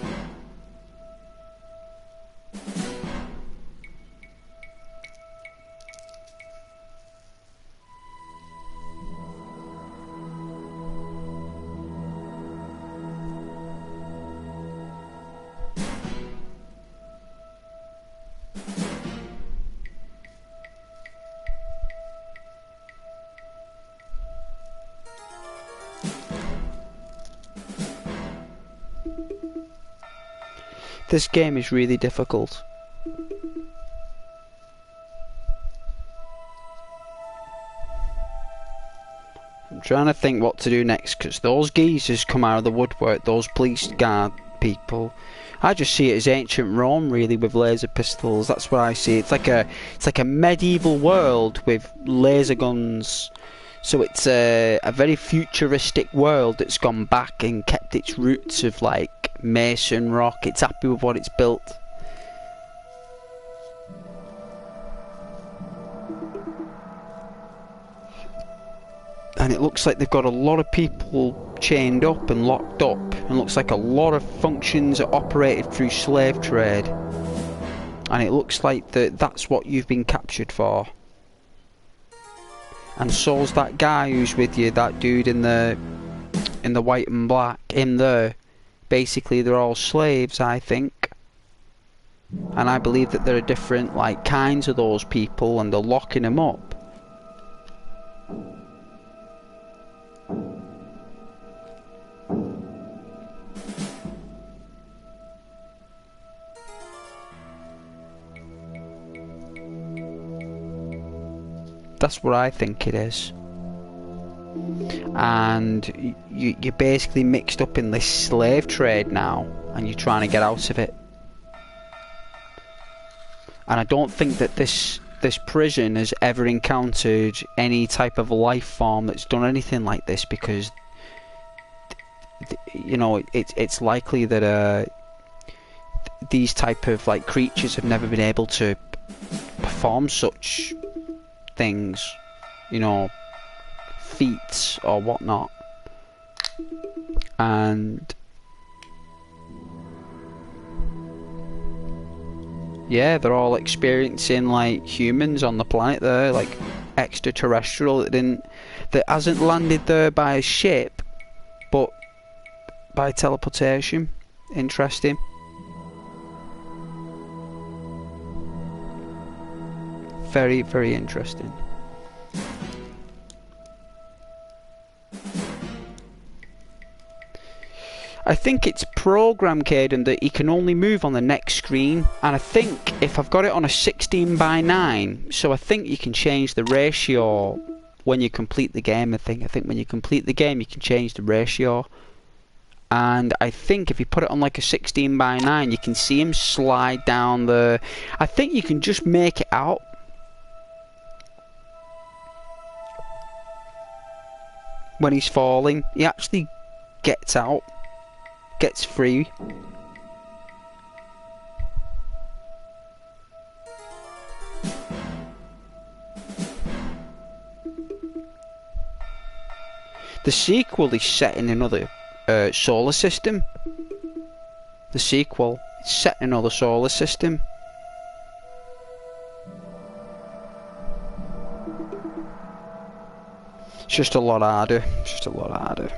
This game is really difficult. I'm trying to think what to do next, because those geezers come out of the woodwork, those police guard people. I just see it as ancient Rome, really, with laser pistols. That's what I see. It's like a medieval world with laser guns. So it's a very futuristic world that's gone back and kept its roots of like mason rock. It's happy with what it's built. And it looks like they've got a lot of people chained up and locked up, and looks like a lot of functions are operated through slave trade. And it looks like that's what you've been captured for. And so's that guy who's with you, that dude in the white and black, him there. Basically, they're all slaves, I think. And I believe that there are different like kinds of those people, and they're locking them up. That's what I think it is. And you're basically mixed up in this slave trade now, and you're trying to get out of it. And I don't think that this prison has ever encountered any type of life form that's done anything like this, because you know, it's likely that these type of like creatures have never been able to perform such things, you know, feats or whatnot. And yeah, they're all experiencing like humans on the planet there, like extraterrestrial that hasn't landed there by a ship, but by teleportation. Interesting. Very, very interesting. I think it's programmed, Caden, that he can only move on the next screen, and I think if I've got it on a 16:9, so I think you can change the ratio when you complete the game. I think when you complete the game you can change the ratio, and I think if you put it on like a 16:9 you can see him slide down the... I think you can just make it out. When he's falling, he actually gets out, gets free. The sequel is set in another solar system. The sequel is set in another solar system. It's just a lot harder. It's just a lot harder.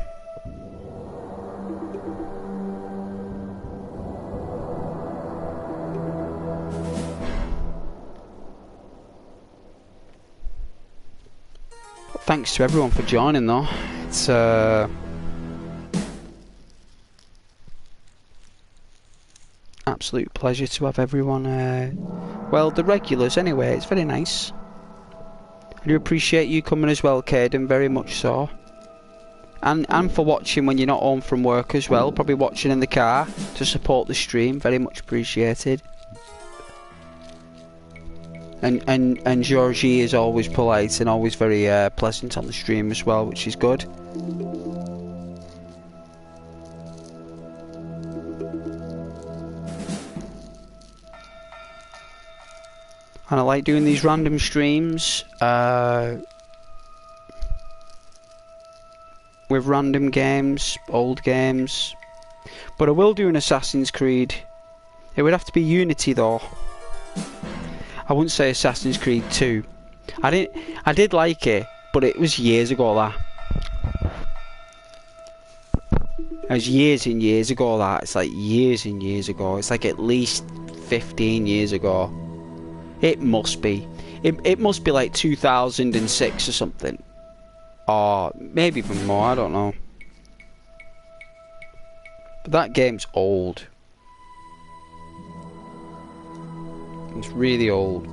Thanks to everyone for joining though. It's absolute pleasure to have everyone well, the regulars anyway. It's very nice. I do appreciate you coming as well, Caden, very much so. And for watching when you're not home from work as well. Probably watching in the car to support the stream. Very much appreciated. And Georgie is always polite and always very pleasant on the stream as well, which is good. And I like doing these random streams with random games, old games. But I will do an Assassin's Creed. It would have to be Unity though. I wouldn't say Assassin's Creed 2. I did like it, but it was years ago that. It was years and years ago that. It's like years and years ago. It's like at least 15 years ago. It must be. It must be like 2006 or something. Or maybe even more, I don't know. But that game's old. It's really old.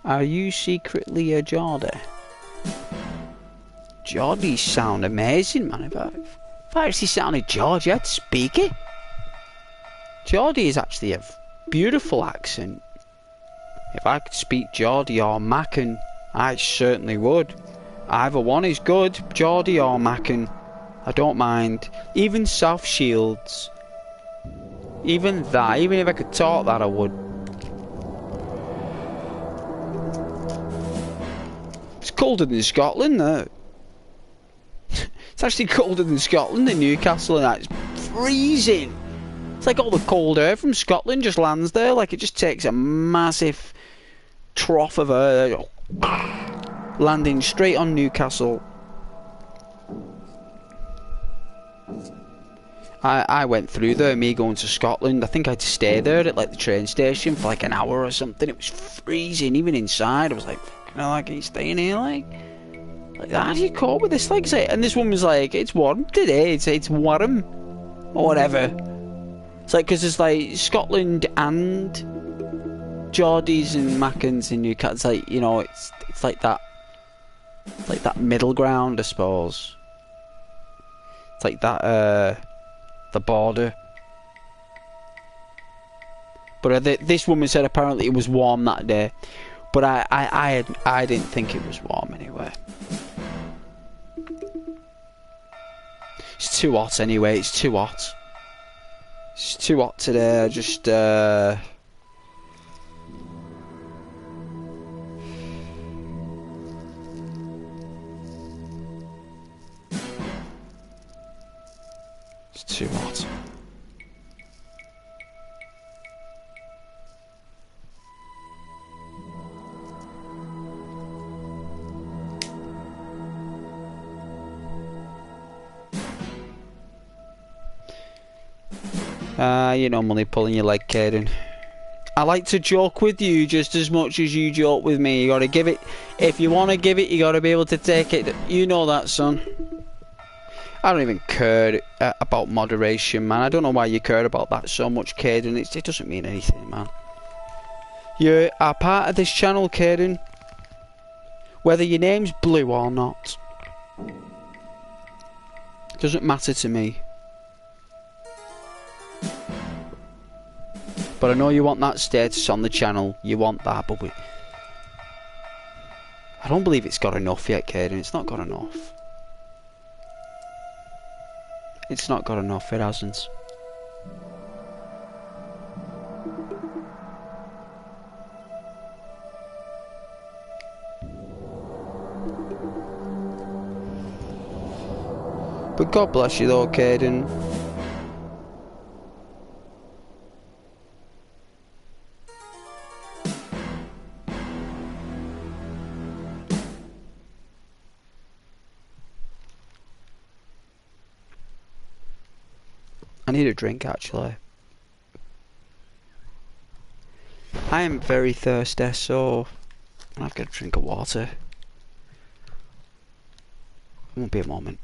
Are you secretly a Geordie? Geordies sound amazing, man. If I actually sounded Geordie, I'd speak it. Geordie is actually a beautiful accent. If I could speak Geordie or Maccan, I certainly would. Either one is good, Geordie or Maccan. I don't mind. Even South Shields. Even that, even if I could talk that, I would. It's colder than Scotland, though. It's actually colder than Scotland in Newcastle, and that. It's freezing. It's like all the cold air from Scotland just lands there. Like it just takes a massive trough of air, landing straight on Newcastle. I went through there, me going to Scotland. I think I'd stay there at like the train station for like an hour or something. It was freezing, even inside. I was like, can you stay in here, like how do you cope with this? Like, and this woman was like, it's warm today. It's warm, or whatever. It's like, because it's like Scotland and Geordies and Maccans in Newcastle. It's like, you know, it's like that. It's like that middle ground, I suppose. It's like that. The border. But this woman said apparently it was warm that day, but I didn't think it was warm anyway. It's too hot anyway. It's too hot. It's too hot today. I just it's too hot. You're normally pulling your leg, Caden. I like to joke with you just as much as you joke with me. You gotta give it. If you wanna give it, you gotta be able to take it. You know that, son. I don't even care about moderation, man. I don't know why you care about that so much, Caden. It doesn't mean anything, man. You are part of this channel, Caden. Whether your name's Blue or not. Doesn't matter to me. But I know you want that status on the channel. You want that, but I don't believe it's got enough yet, Caden. It's not got enough. It's not got enough. It hasn't. But God bless you though, Caden. I need a drink actually. I am very thirsty, so I've got a drink of water. Won't be a moment.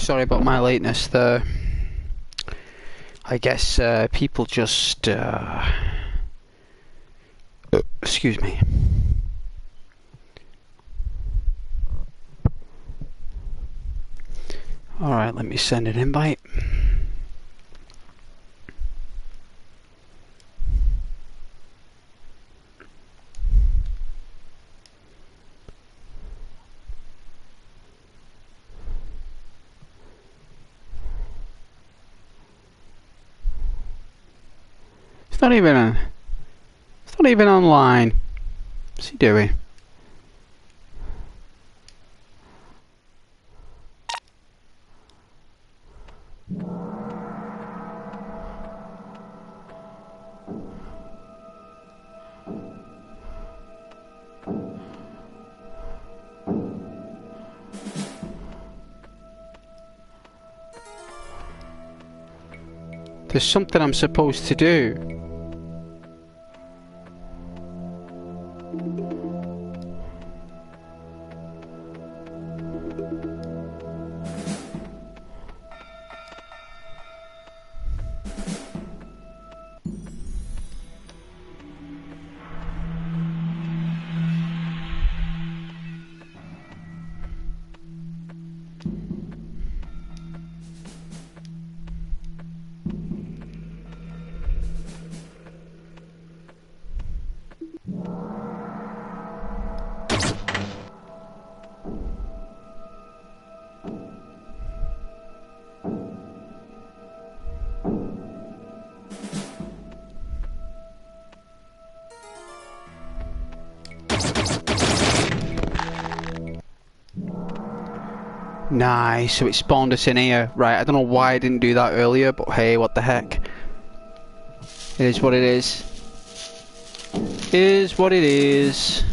Sorry about my lateness there. I guess people just excuse me. Alright, let me send an invite. It's not even online. What's he doing? There's something I'm supposed to do. Nice, so it spawned us in here. Right, I don't know why I didn't do that earlier, but hey, what the heck. It is what it is. It is what it is.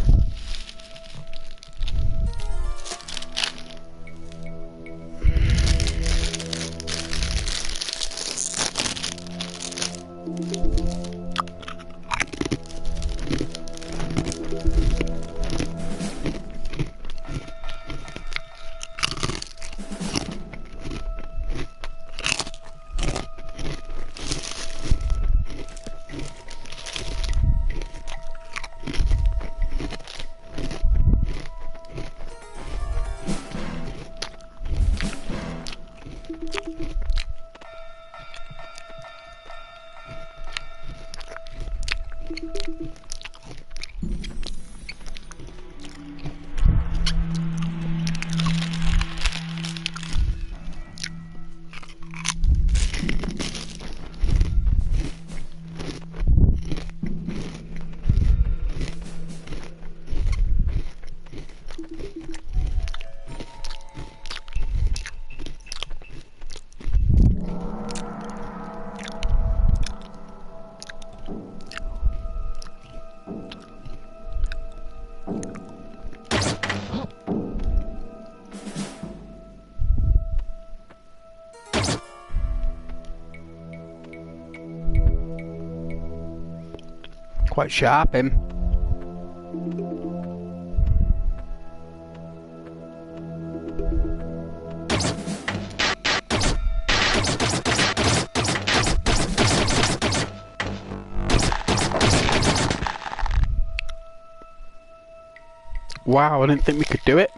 Quite sharp, him. Wow, I didn't think we could do it.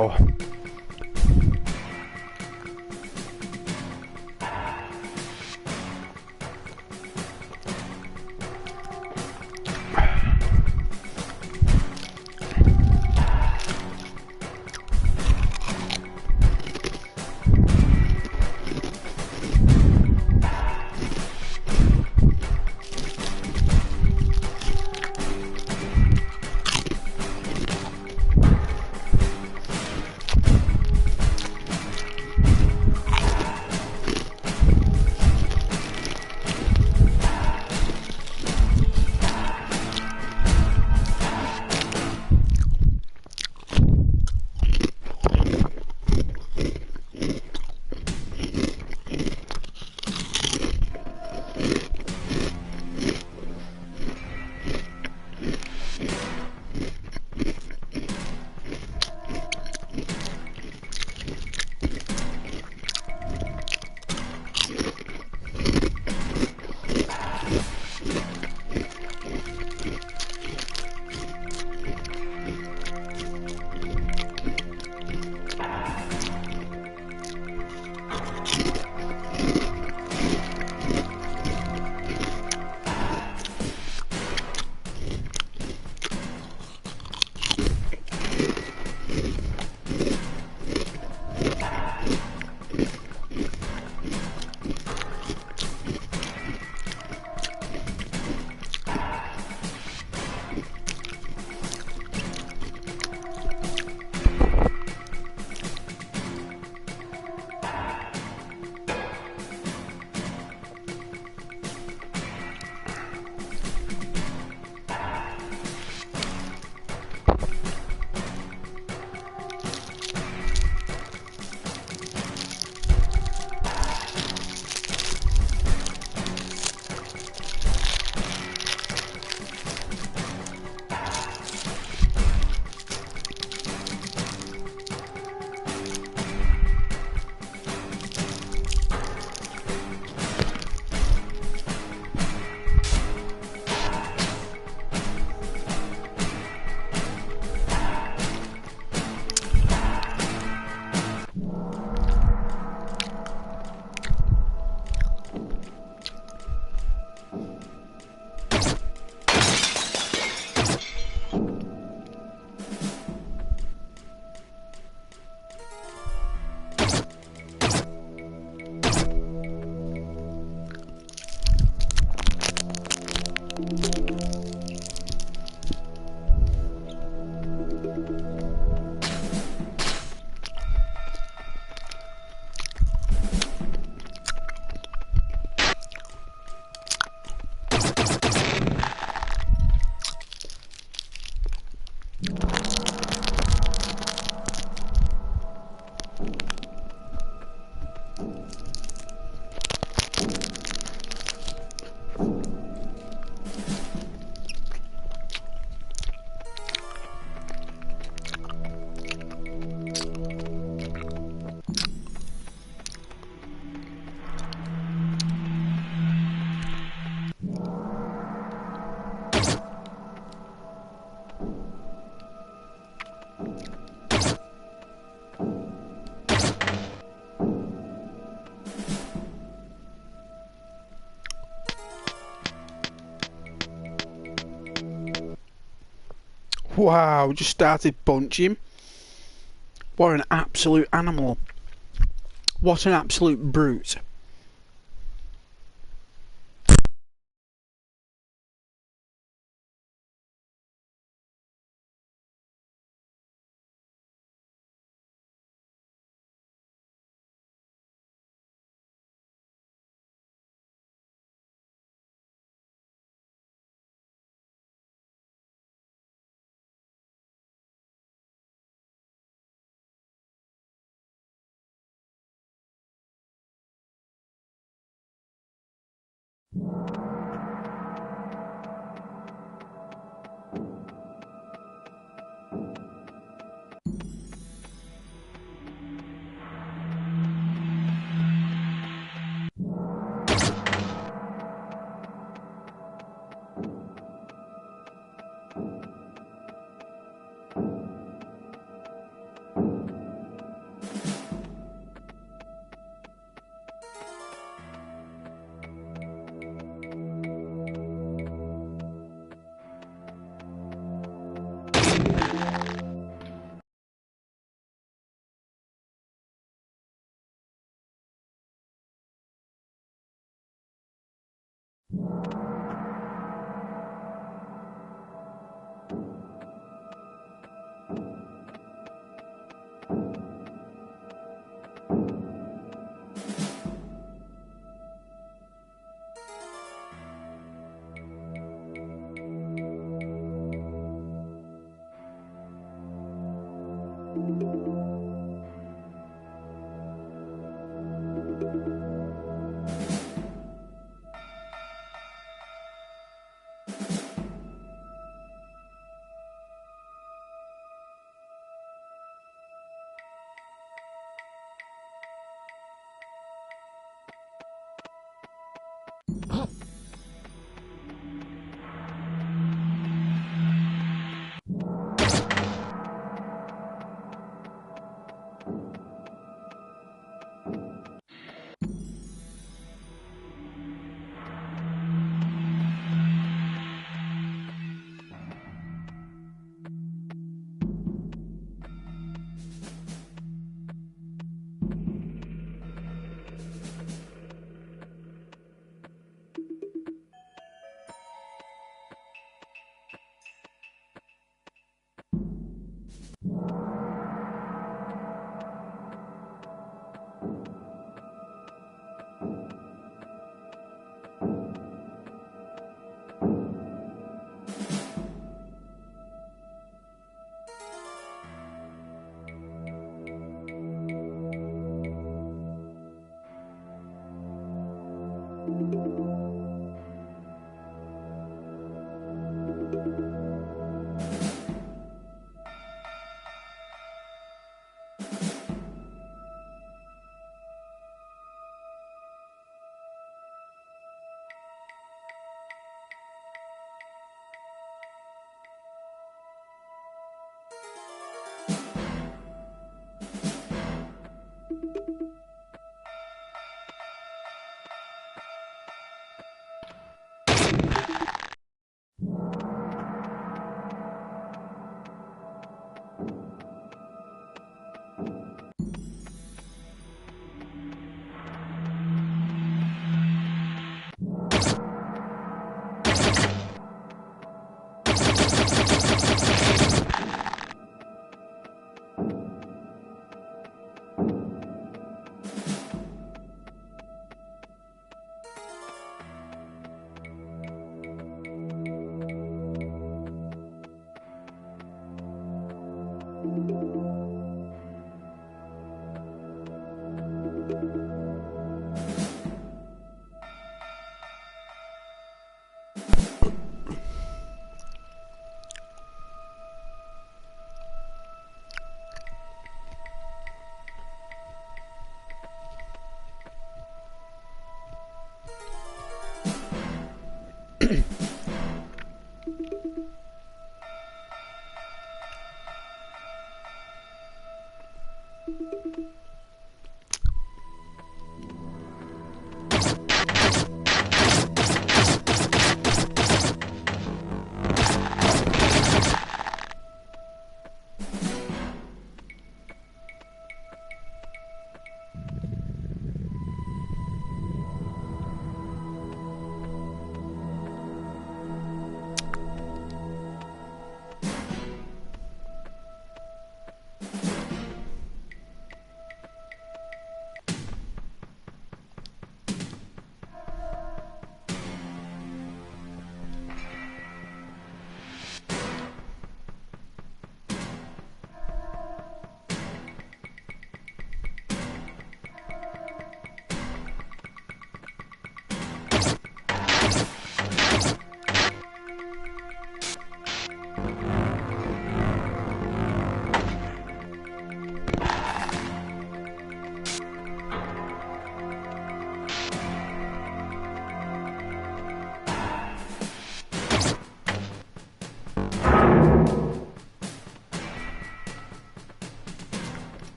Wow. Wow, just started punching. What an absolute animal. What an absolute brute.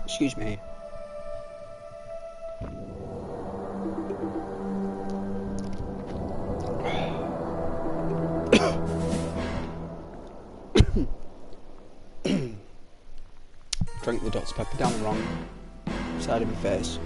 Excuse me. Drank the Dr. Pepper down the wrong side of my face.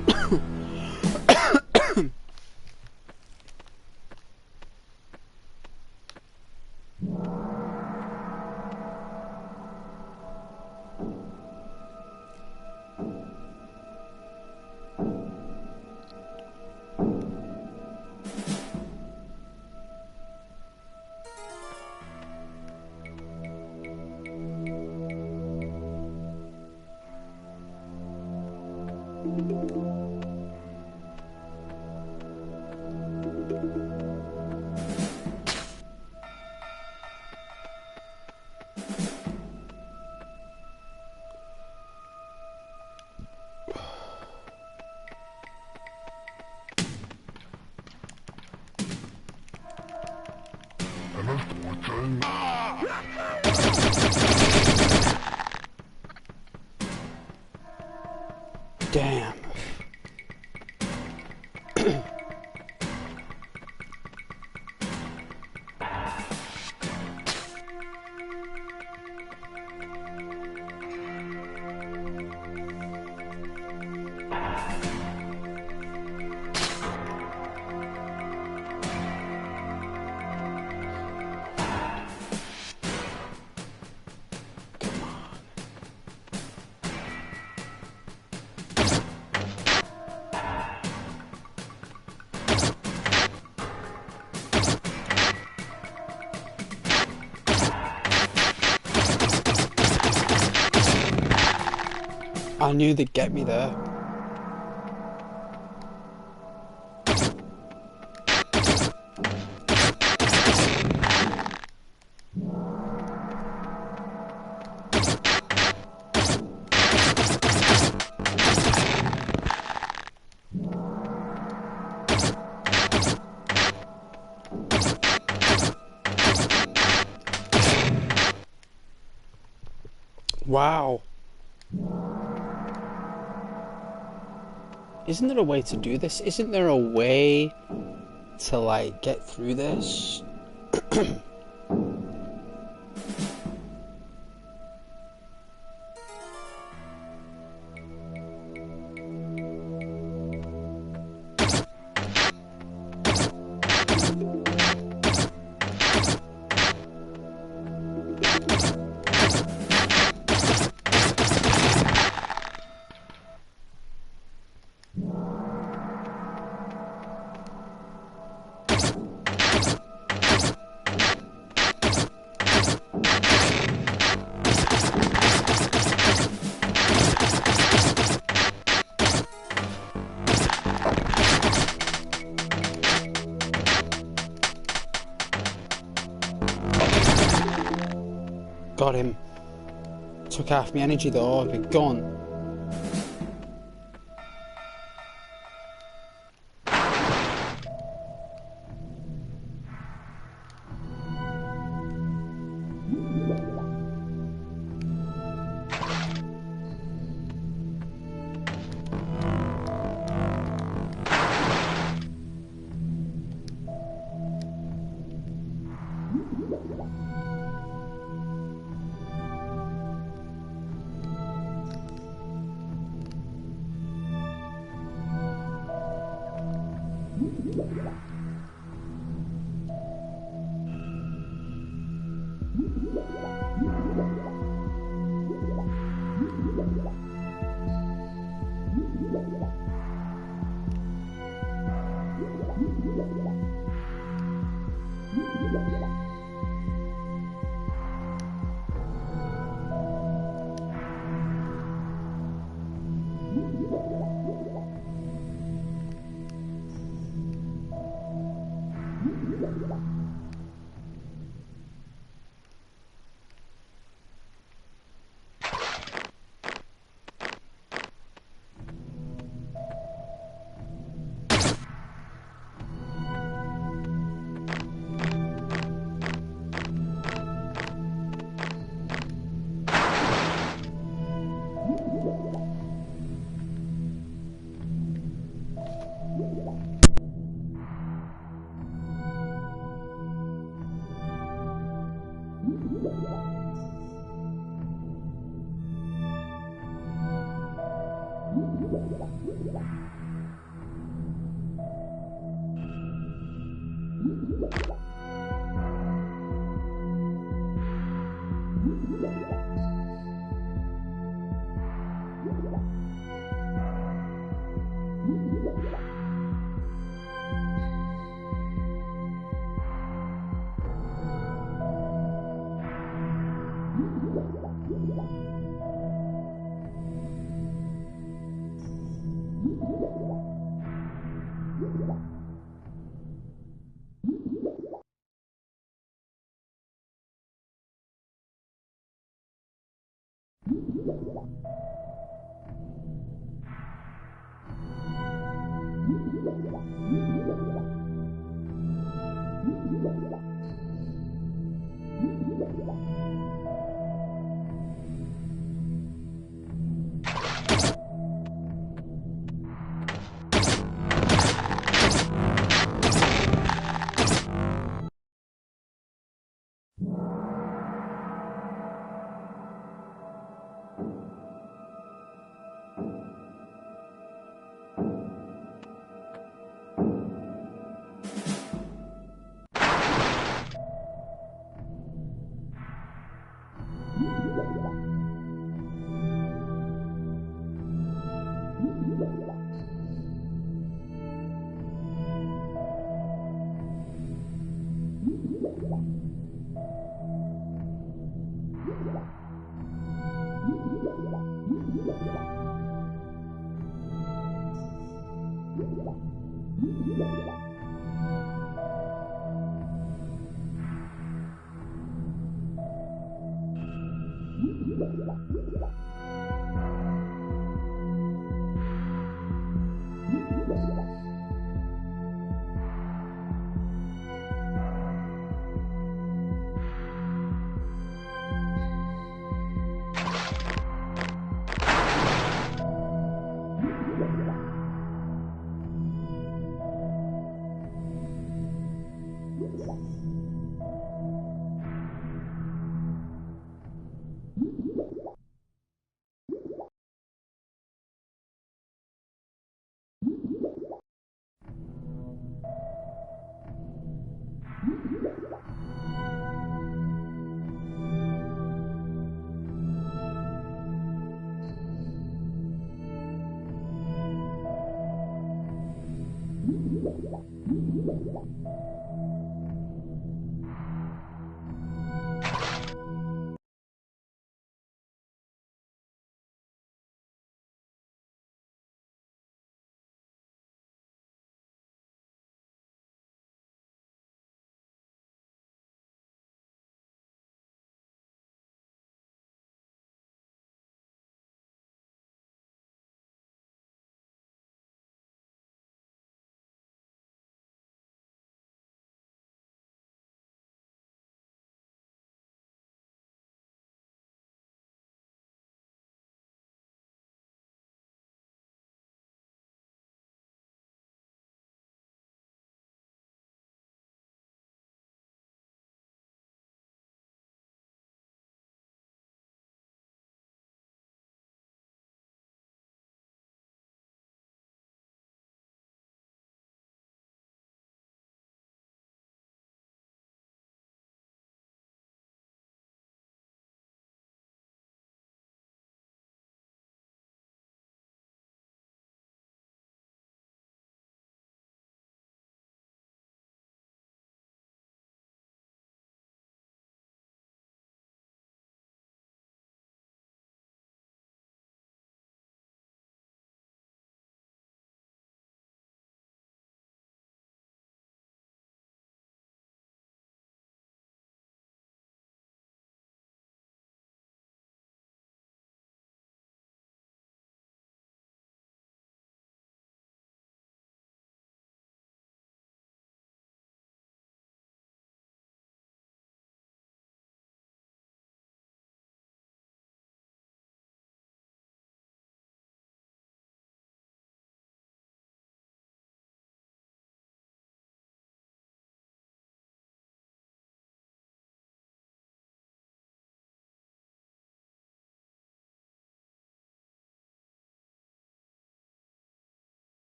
Damn. I knew they'd get me there. Wow. Isn't there a way to do this? Isn't there a way to, like, get through this? Got him. Took half my energy though, I'd be gone.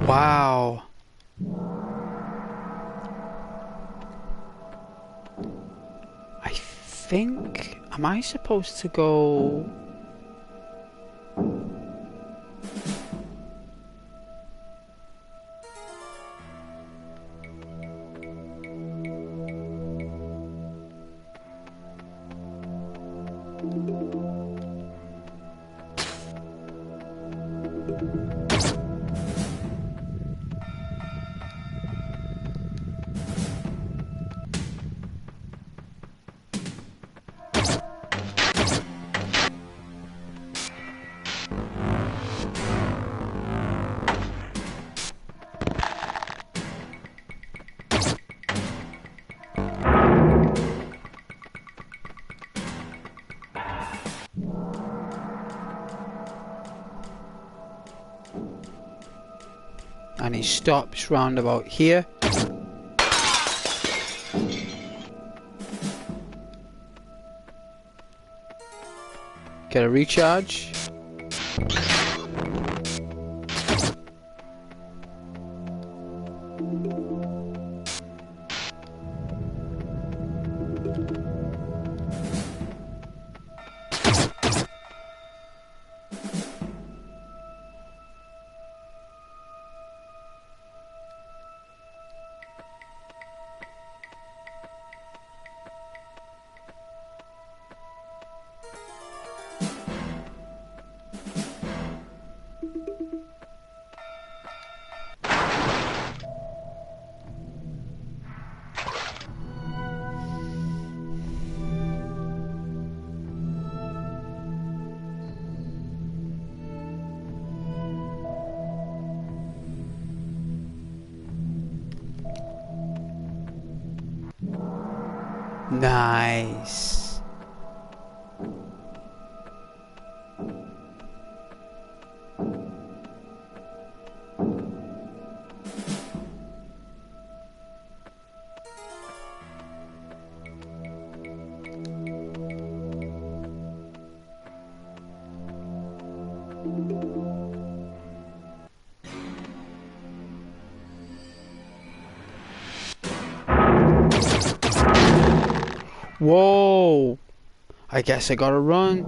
Wow. I think... Am I supposed to go... And he stops round about here. Get a recharge. Nice. Whoa! I guess I gotta run.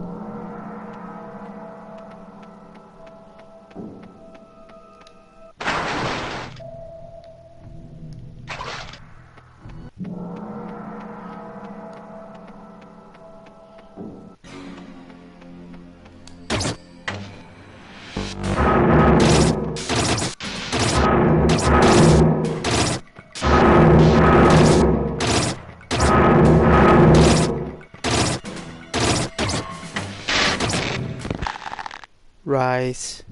Right.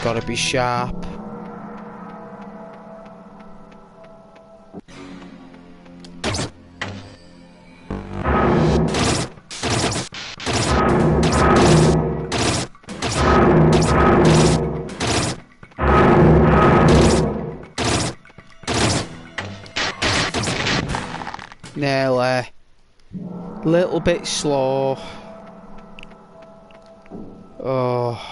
Gotta be sharp. Nearly. Little bit slow. Oh.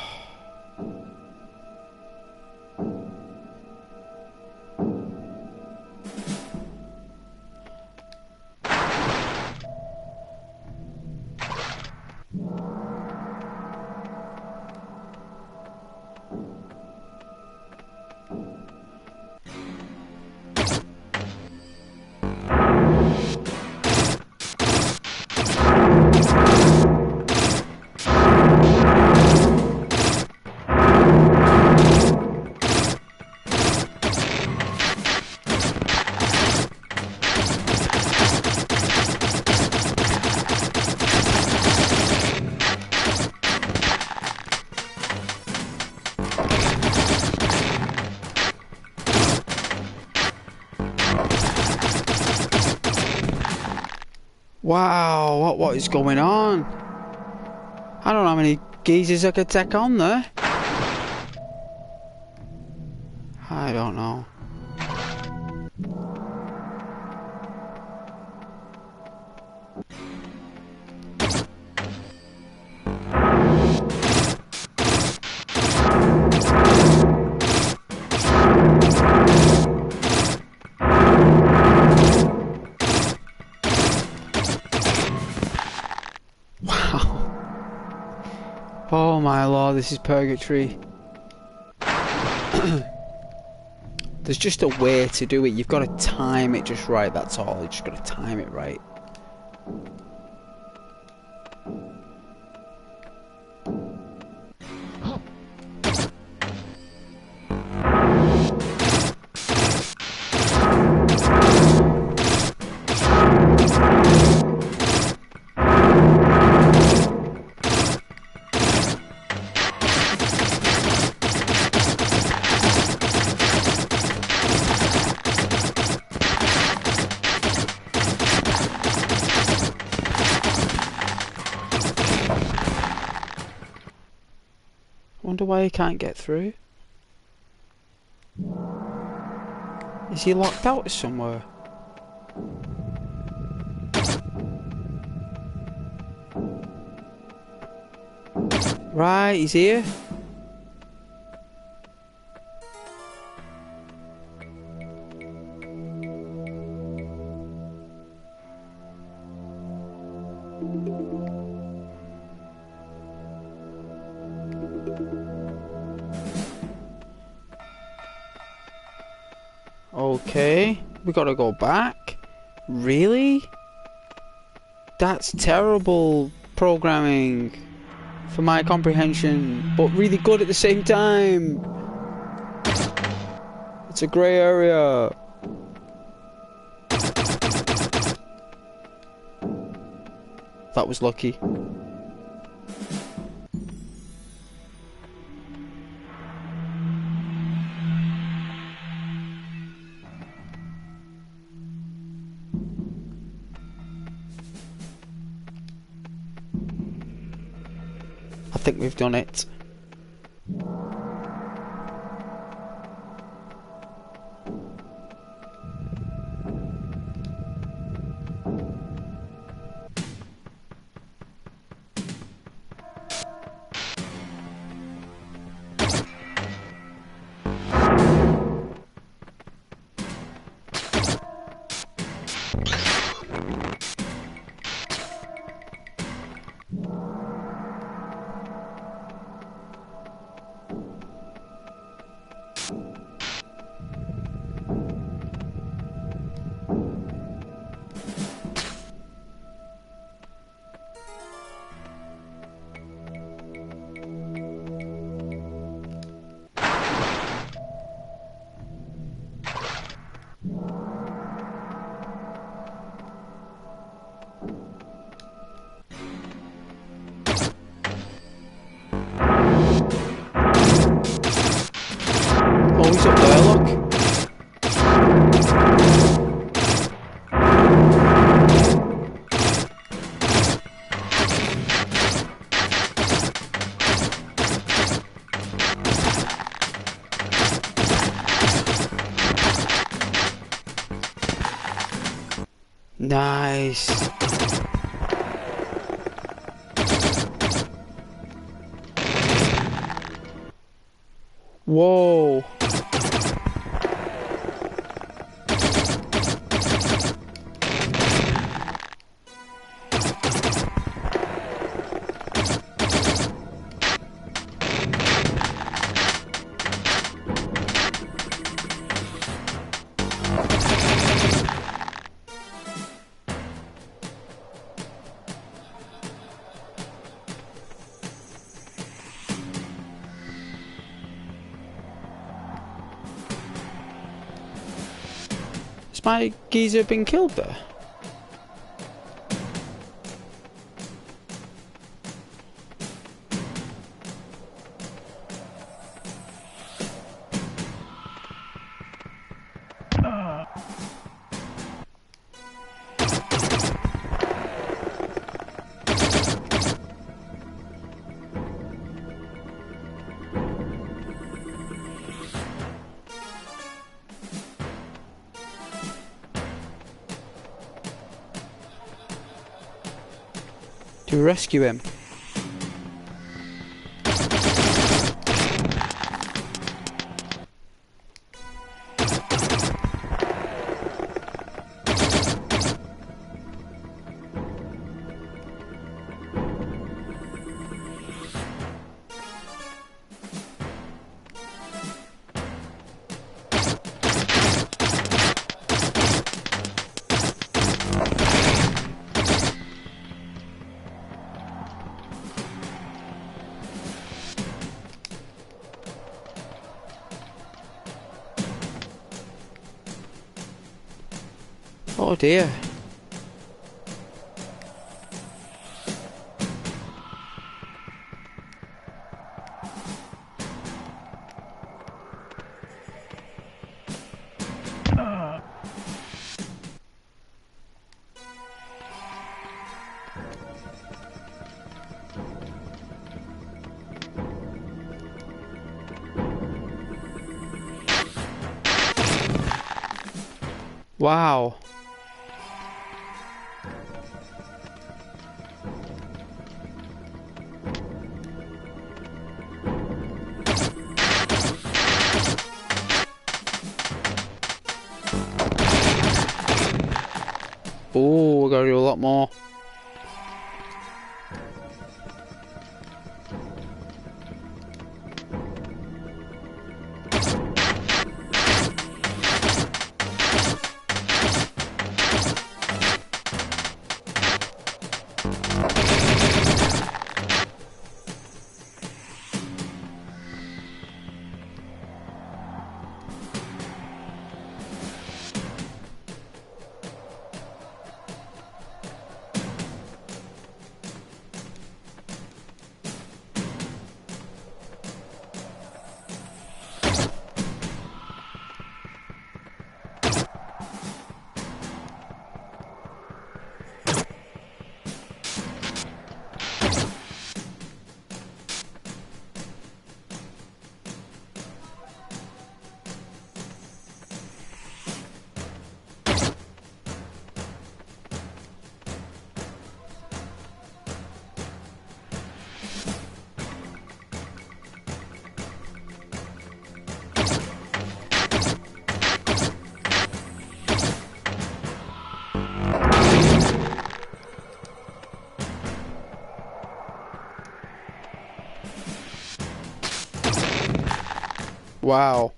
Wow, what is going on? I don't know how many geezers I could take on there. I don't know. my lord, this is purgatory. There's just a way to do it. You've got to time it just right, that's all. You just got to time it right. Wonder why he can't get through. Is he locked out somewhere? Right, he's here. Okay, we gotta go back? Really? That's terrible programming for my comprehension, but really good at the same time. It's a grey area. That was lucky. I think we've done it. Oh, he's up there, look. Nice. Whoa. Has my geezer been killed there? To rescue him. Oh dear. Wow. Oh, we gotta do a lot more. Wow.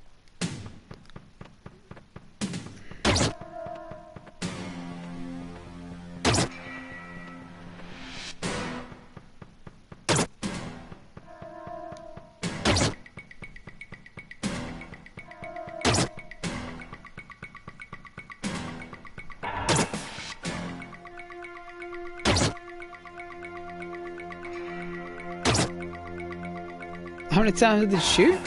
How many times did they shoot?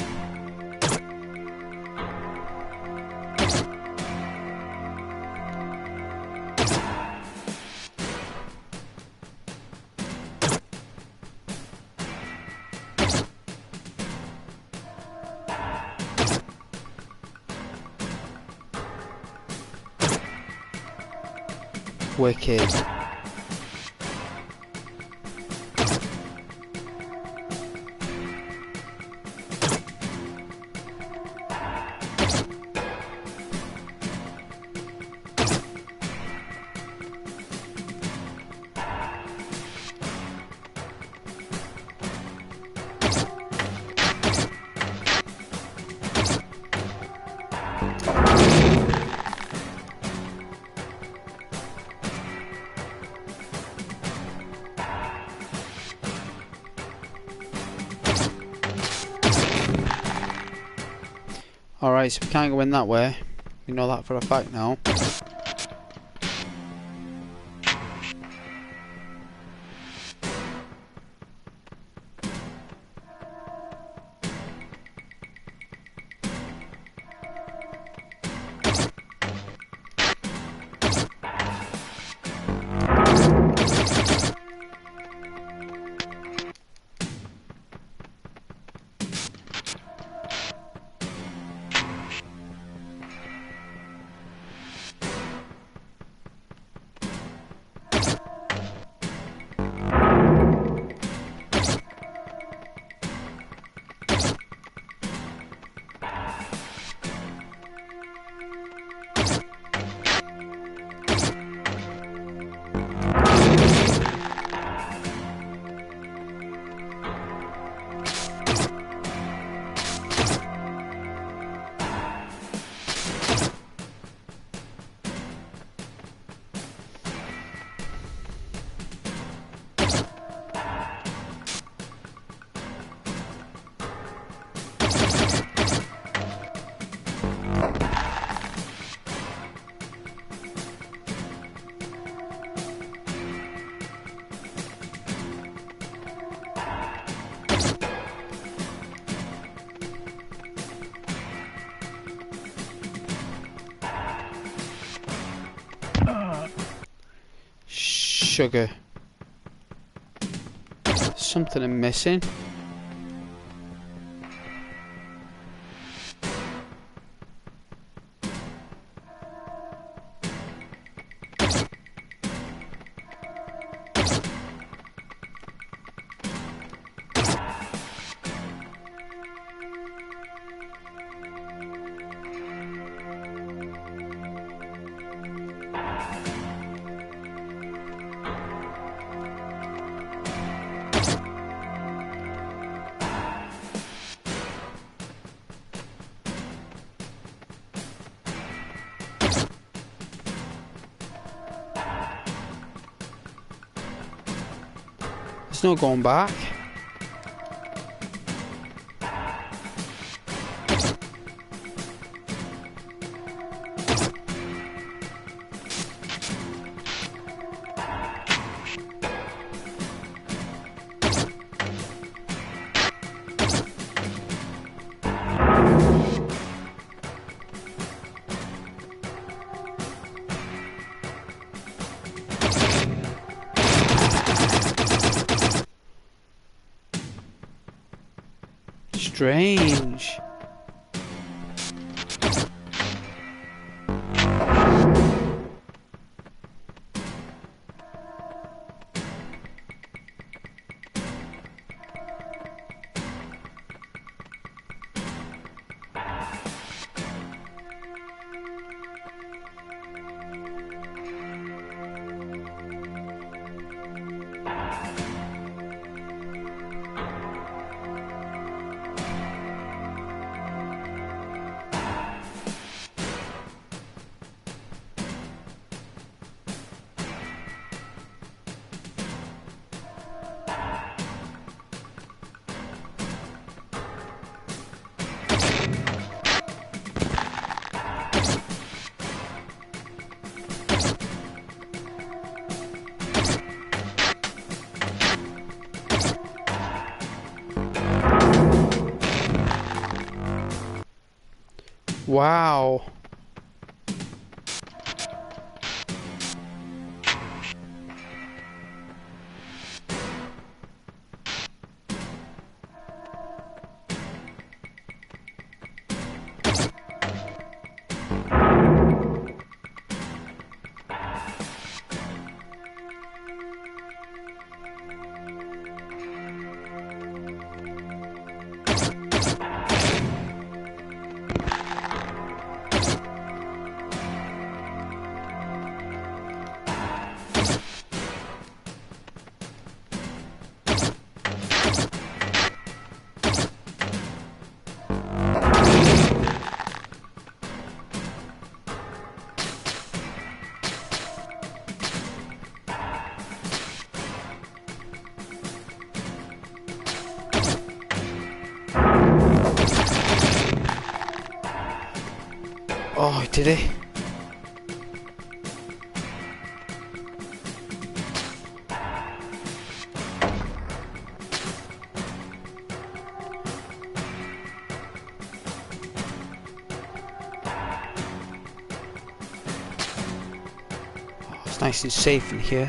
Wicked. Alright, so we can't go in that way. We know that for a fact now. sugar. Something I'm missing. There's no going back. Strange. Wow. Oh, did he? Oh, it's nice and safe in here.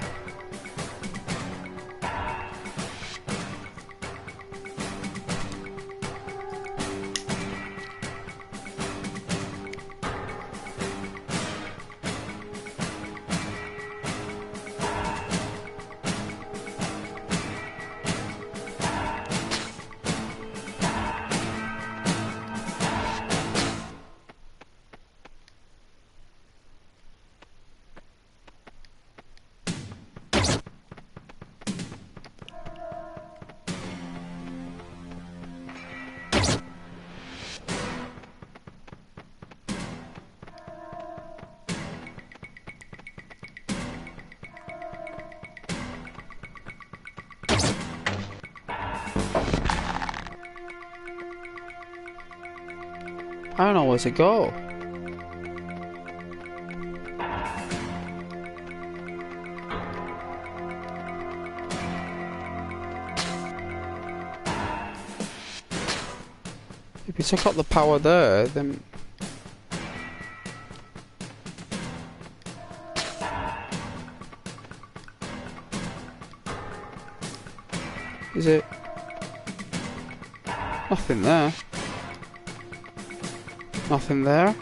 I don't know where to go. If we took out the power there, then... Is it? Nothing there. Nothing there.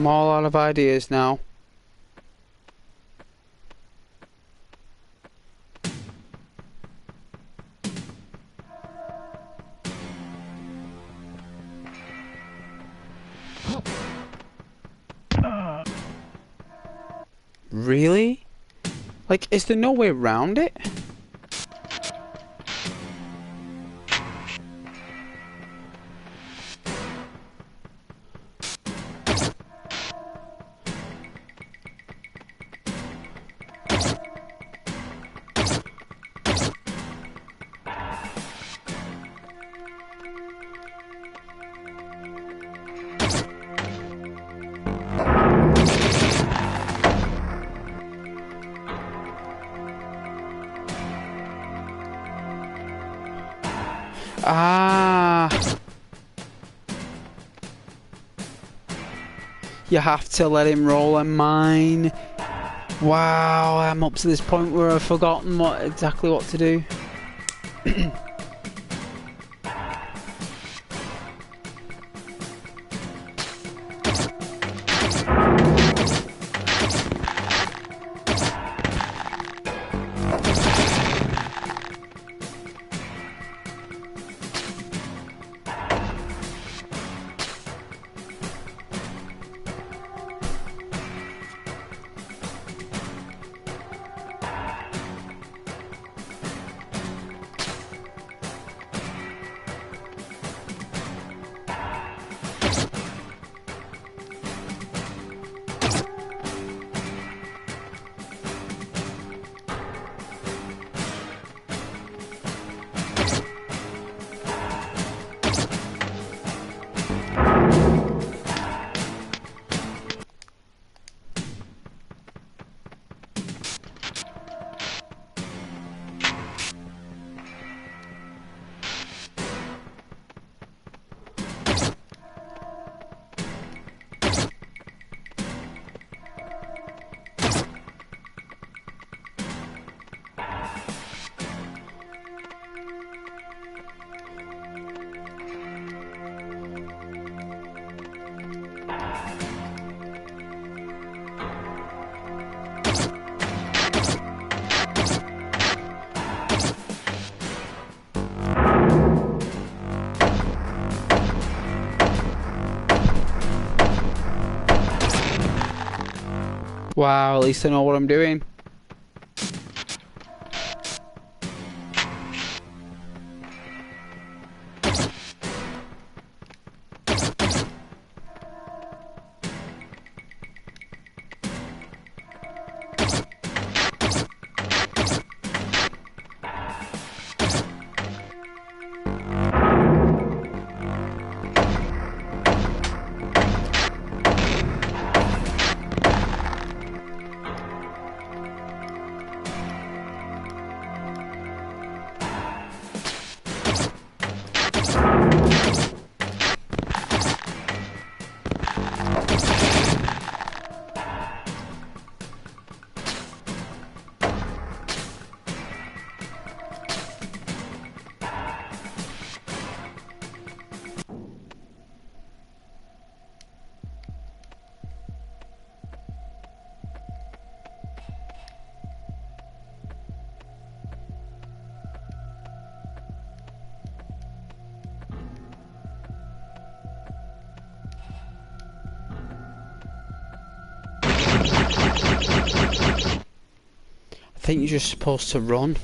I'm all out of ideas now. Really? Like, is there no way around it? Ah, you have to let him roll a mine. Wow, I'm up to this point where I've forgotten exactly what to do. Wow, at least I know what I'm doing. I think you're just supposed to run.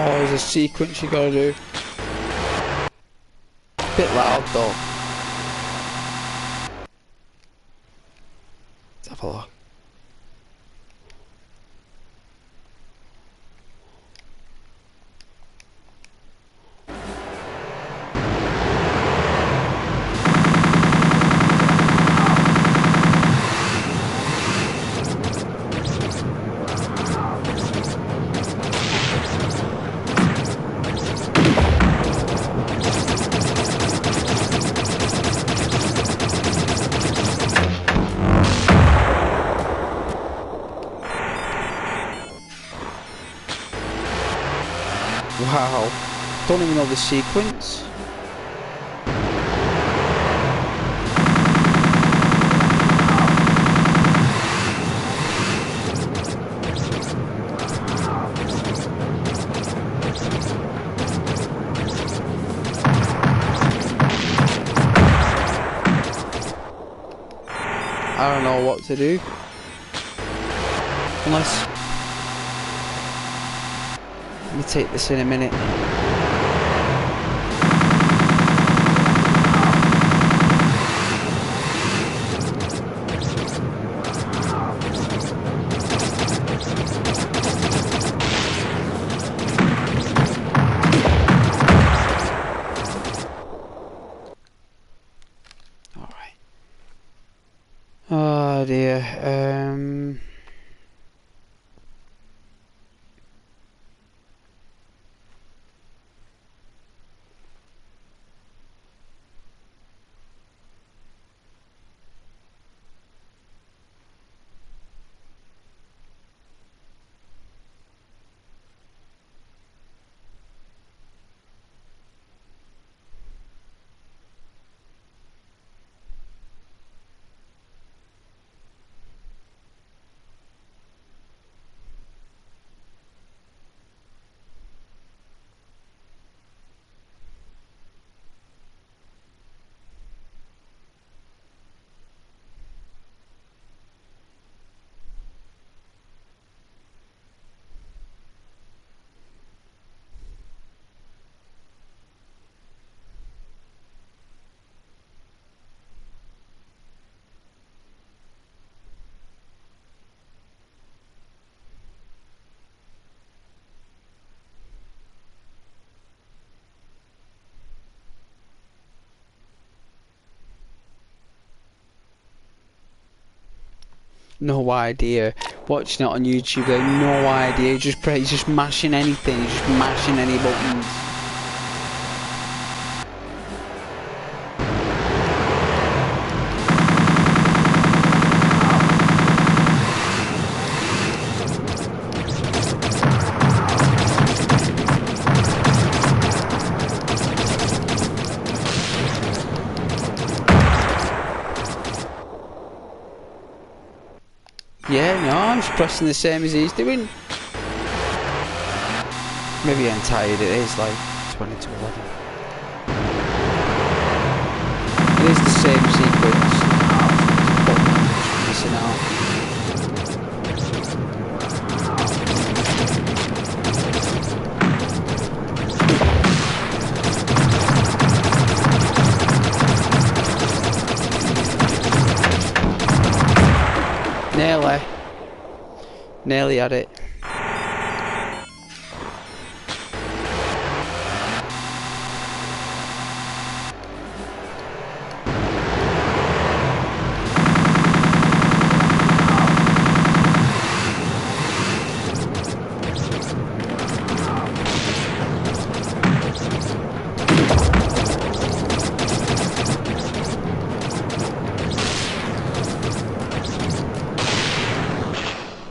Oh, there's a sequence you gotta do. Bit loud though. Let's have a look. Wow, don't even know the sequence. I don't know what to do. Unless... Let me take this in a minute. yeah. No idea. Watching it on YouTube, I have no idea. He's just mashing anything. He's just mashing any buttons. Yeah, no, I'm just pressing the same as he's doing. Maybe I'm tired, it is like 20 to 11. It is the same sequence. But I'm just missing out. Nearly had it.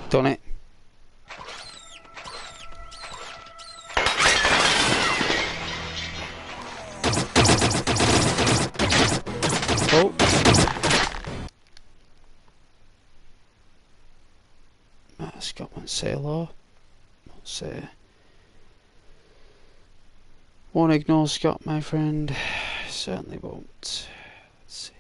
Done it. Oh. Scott won't say hello. Won't say. Won't ignore Scott, my friend. Certainly won't. Let's see.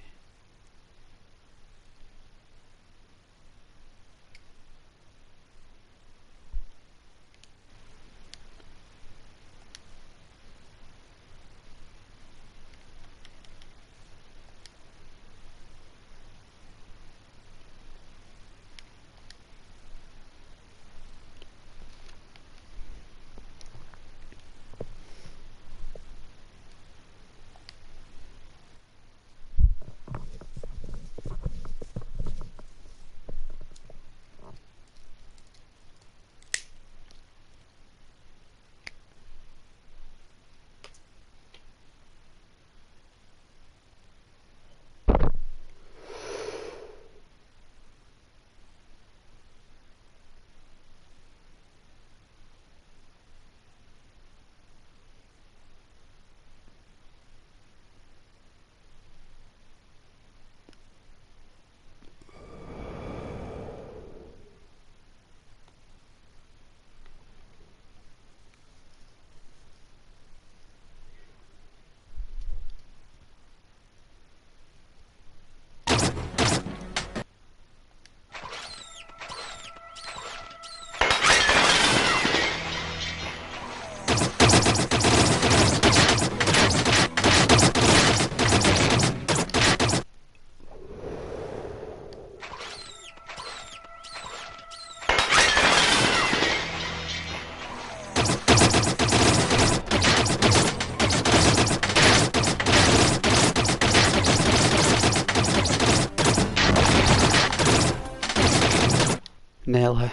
Nearly.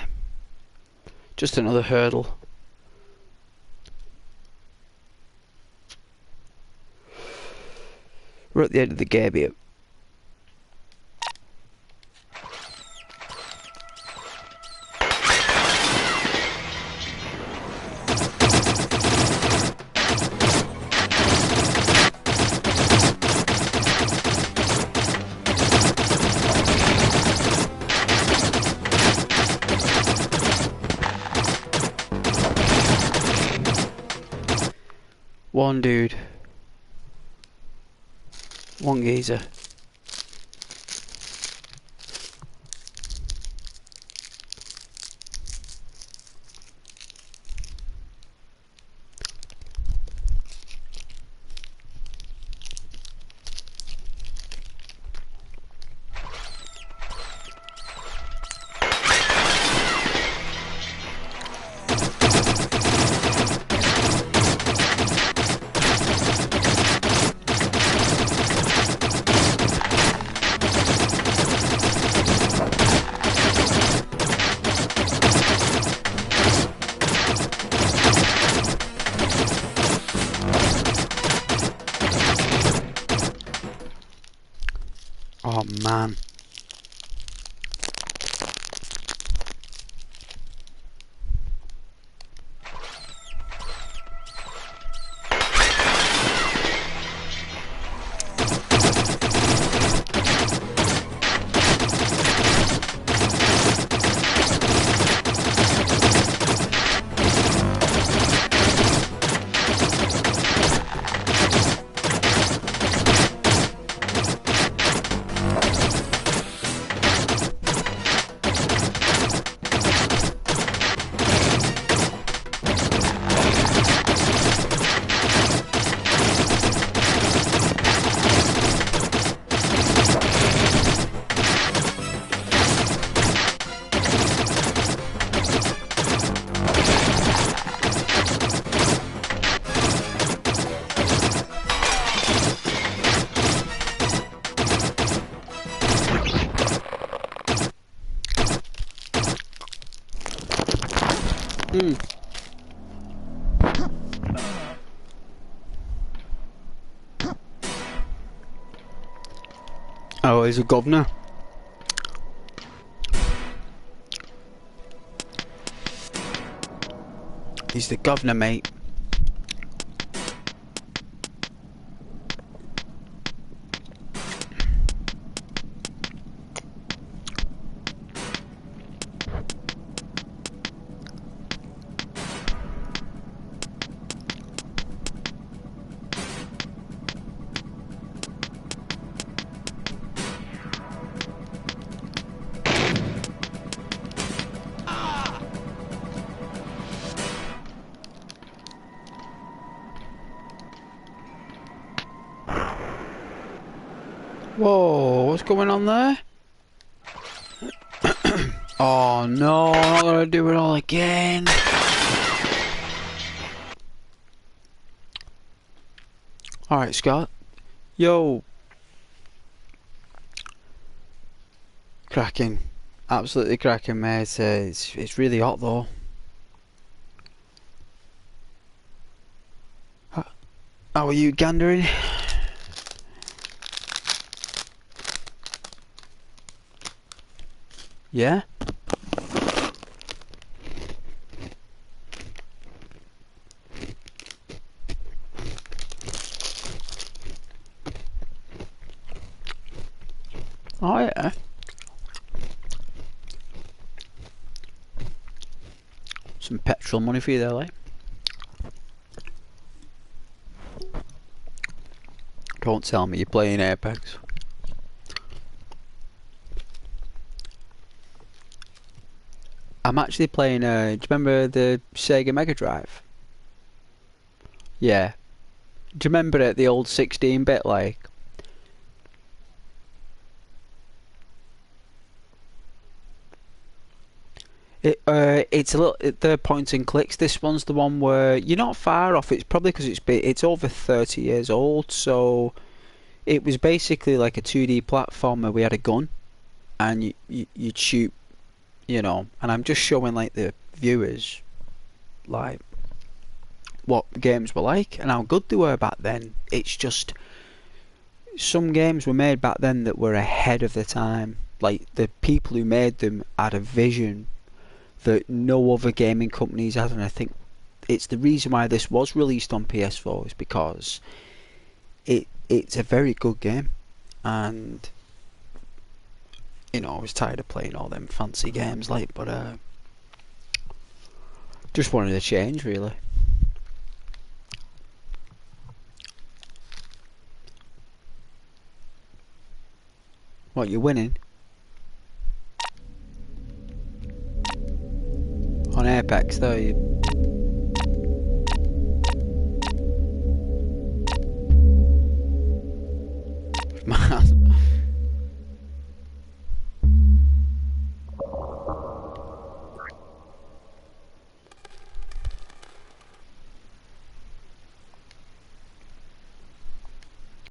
Just another hurdle. We're at the end of the game here. One dude. One geezer. Oh man. Oh, he's a governor. He's the governor, mate. Whoa, what's going on there? Oh no, I'm not gonna do it all again. Alright, Scott. Yo. Cracking. Absolutely cracking, mate. It's really hot though. How are you gandering? Yeah? Oh yeah. Some petrol money for you there, like. Don't tell me you're playing Apex. I'm actually playing, do you remember the Sega Mega Drive? Yeah. Do you remember it, the old 16-bit, like? It's a little, the point and clicks. This one's the one where you're not far off. It's probably because it's over 30 years old, so it was basically like a 2D platform where we had a gun, and you'd shoot you know, and I'm just showing like the viewers like what games were like and how good they were back then. It's just some games were made back then that were ahead of the time. Like the people who made them had a vision that no other gaming companies had, and I think it's the reason why this was released on PS4 is because it's a very good game, and you know I was tired of playing all them fancy games like, but just wanted a change really. What, you're winning? On Apex though, you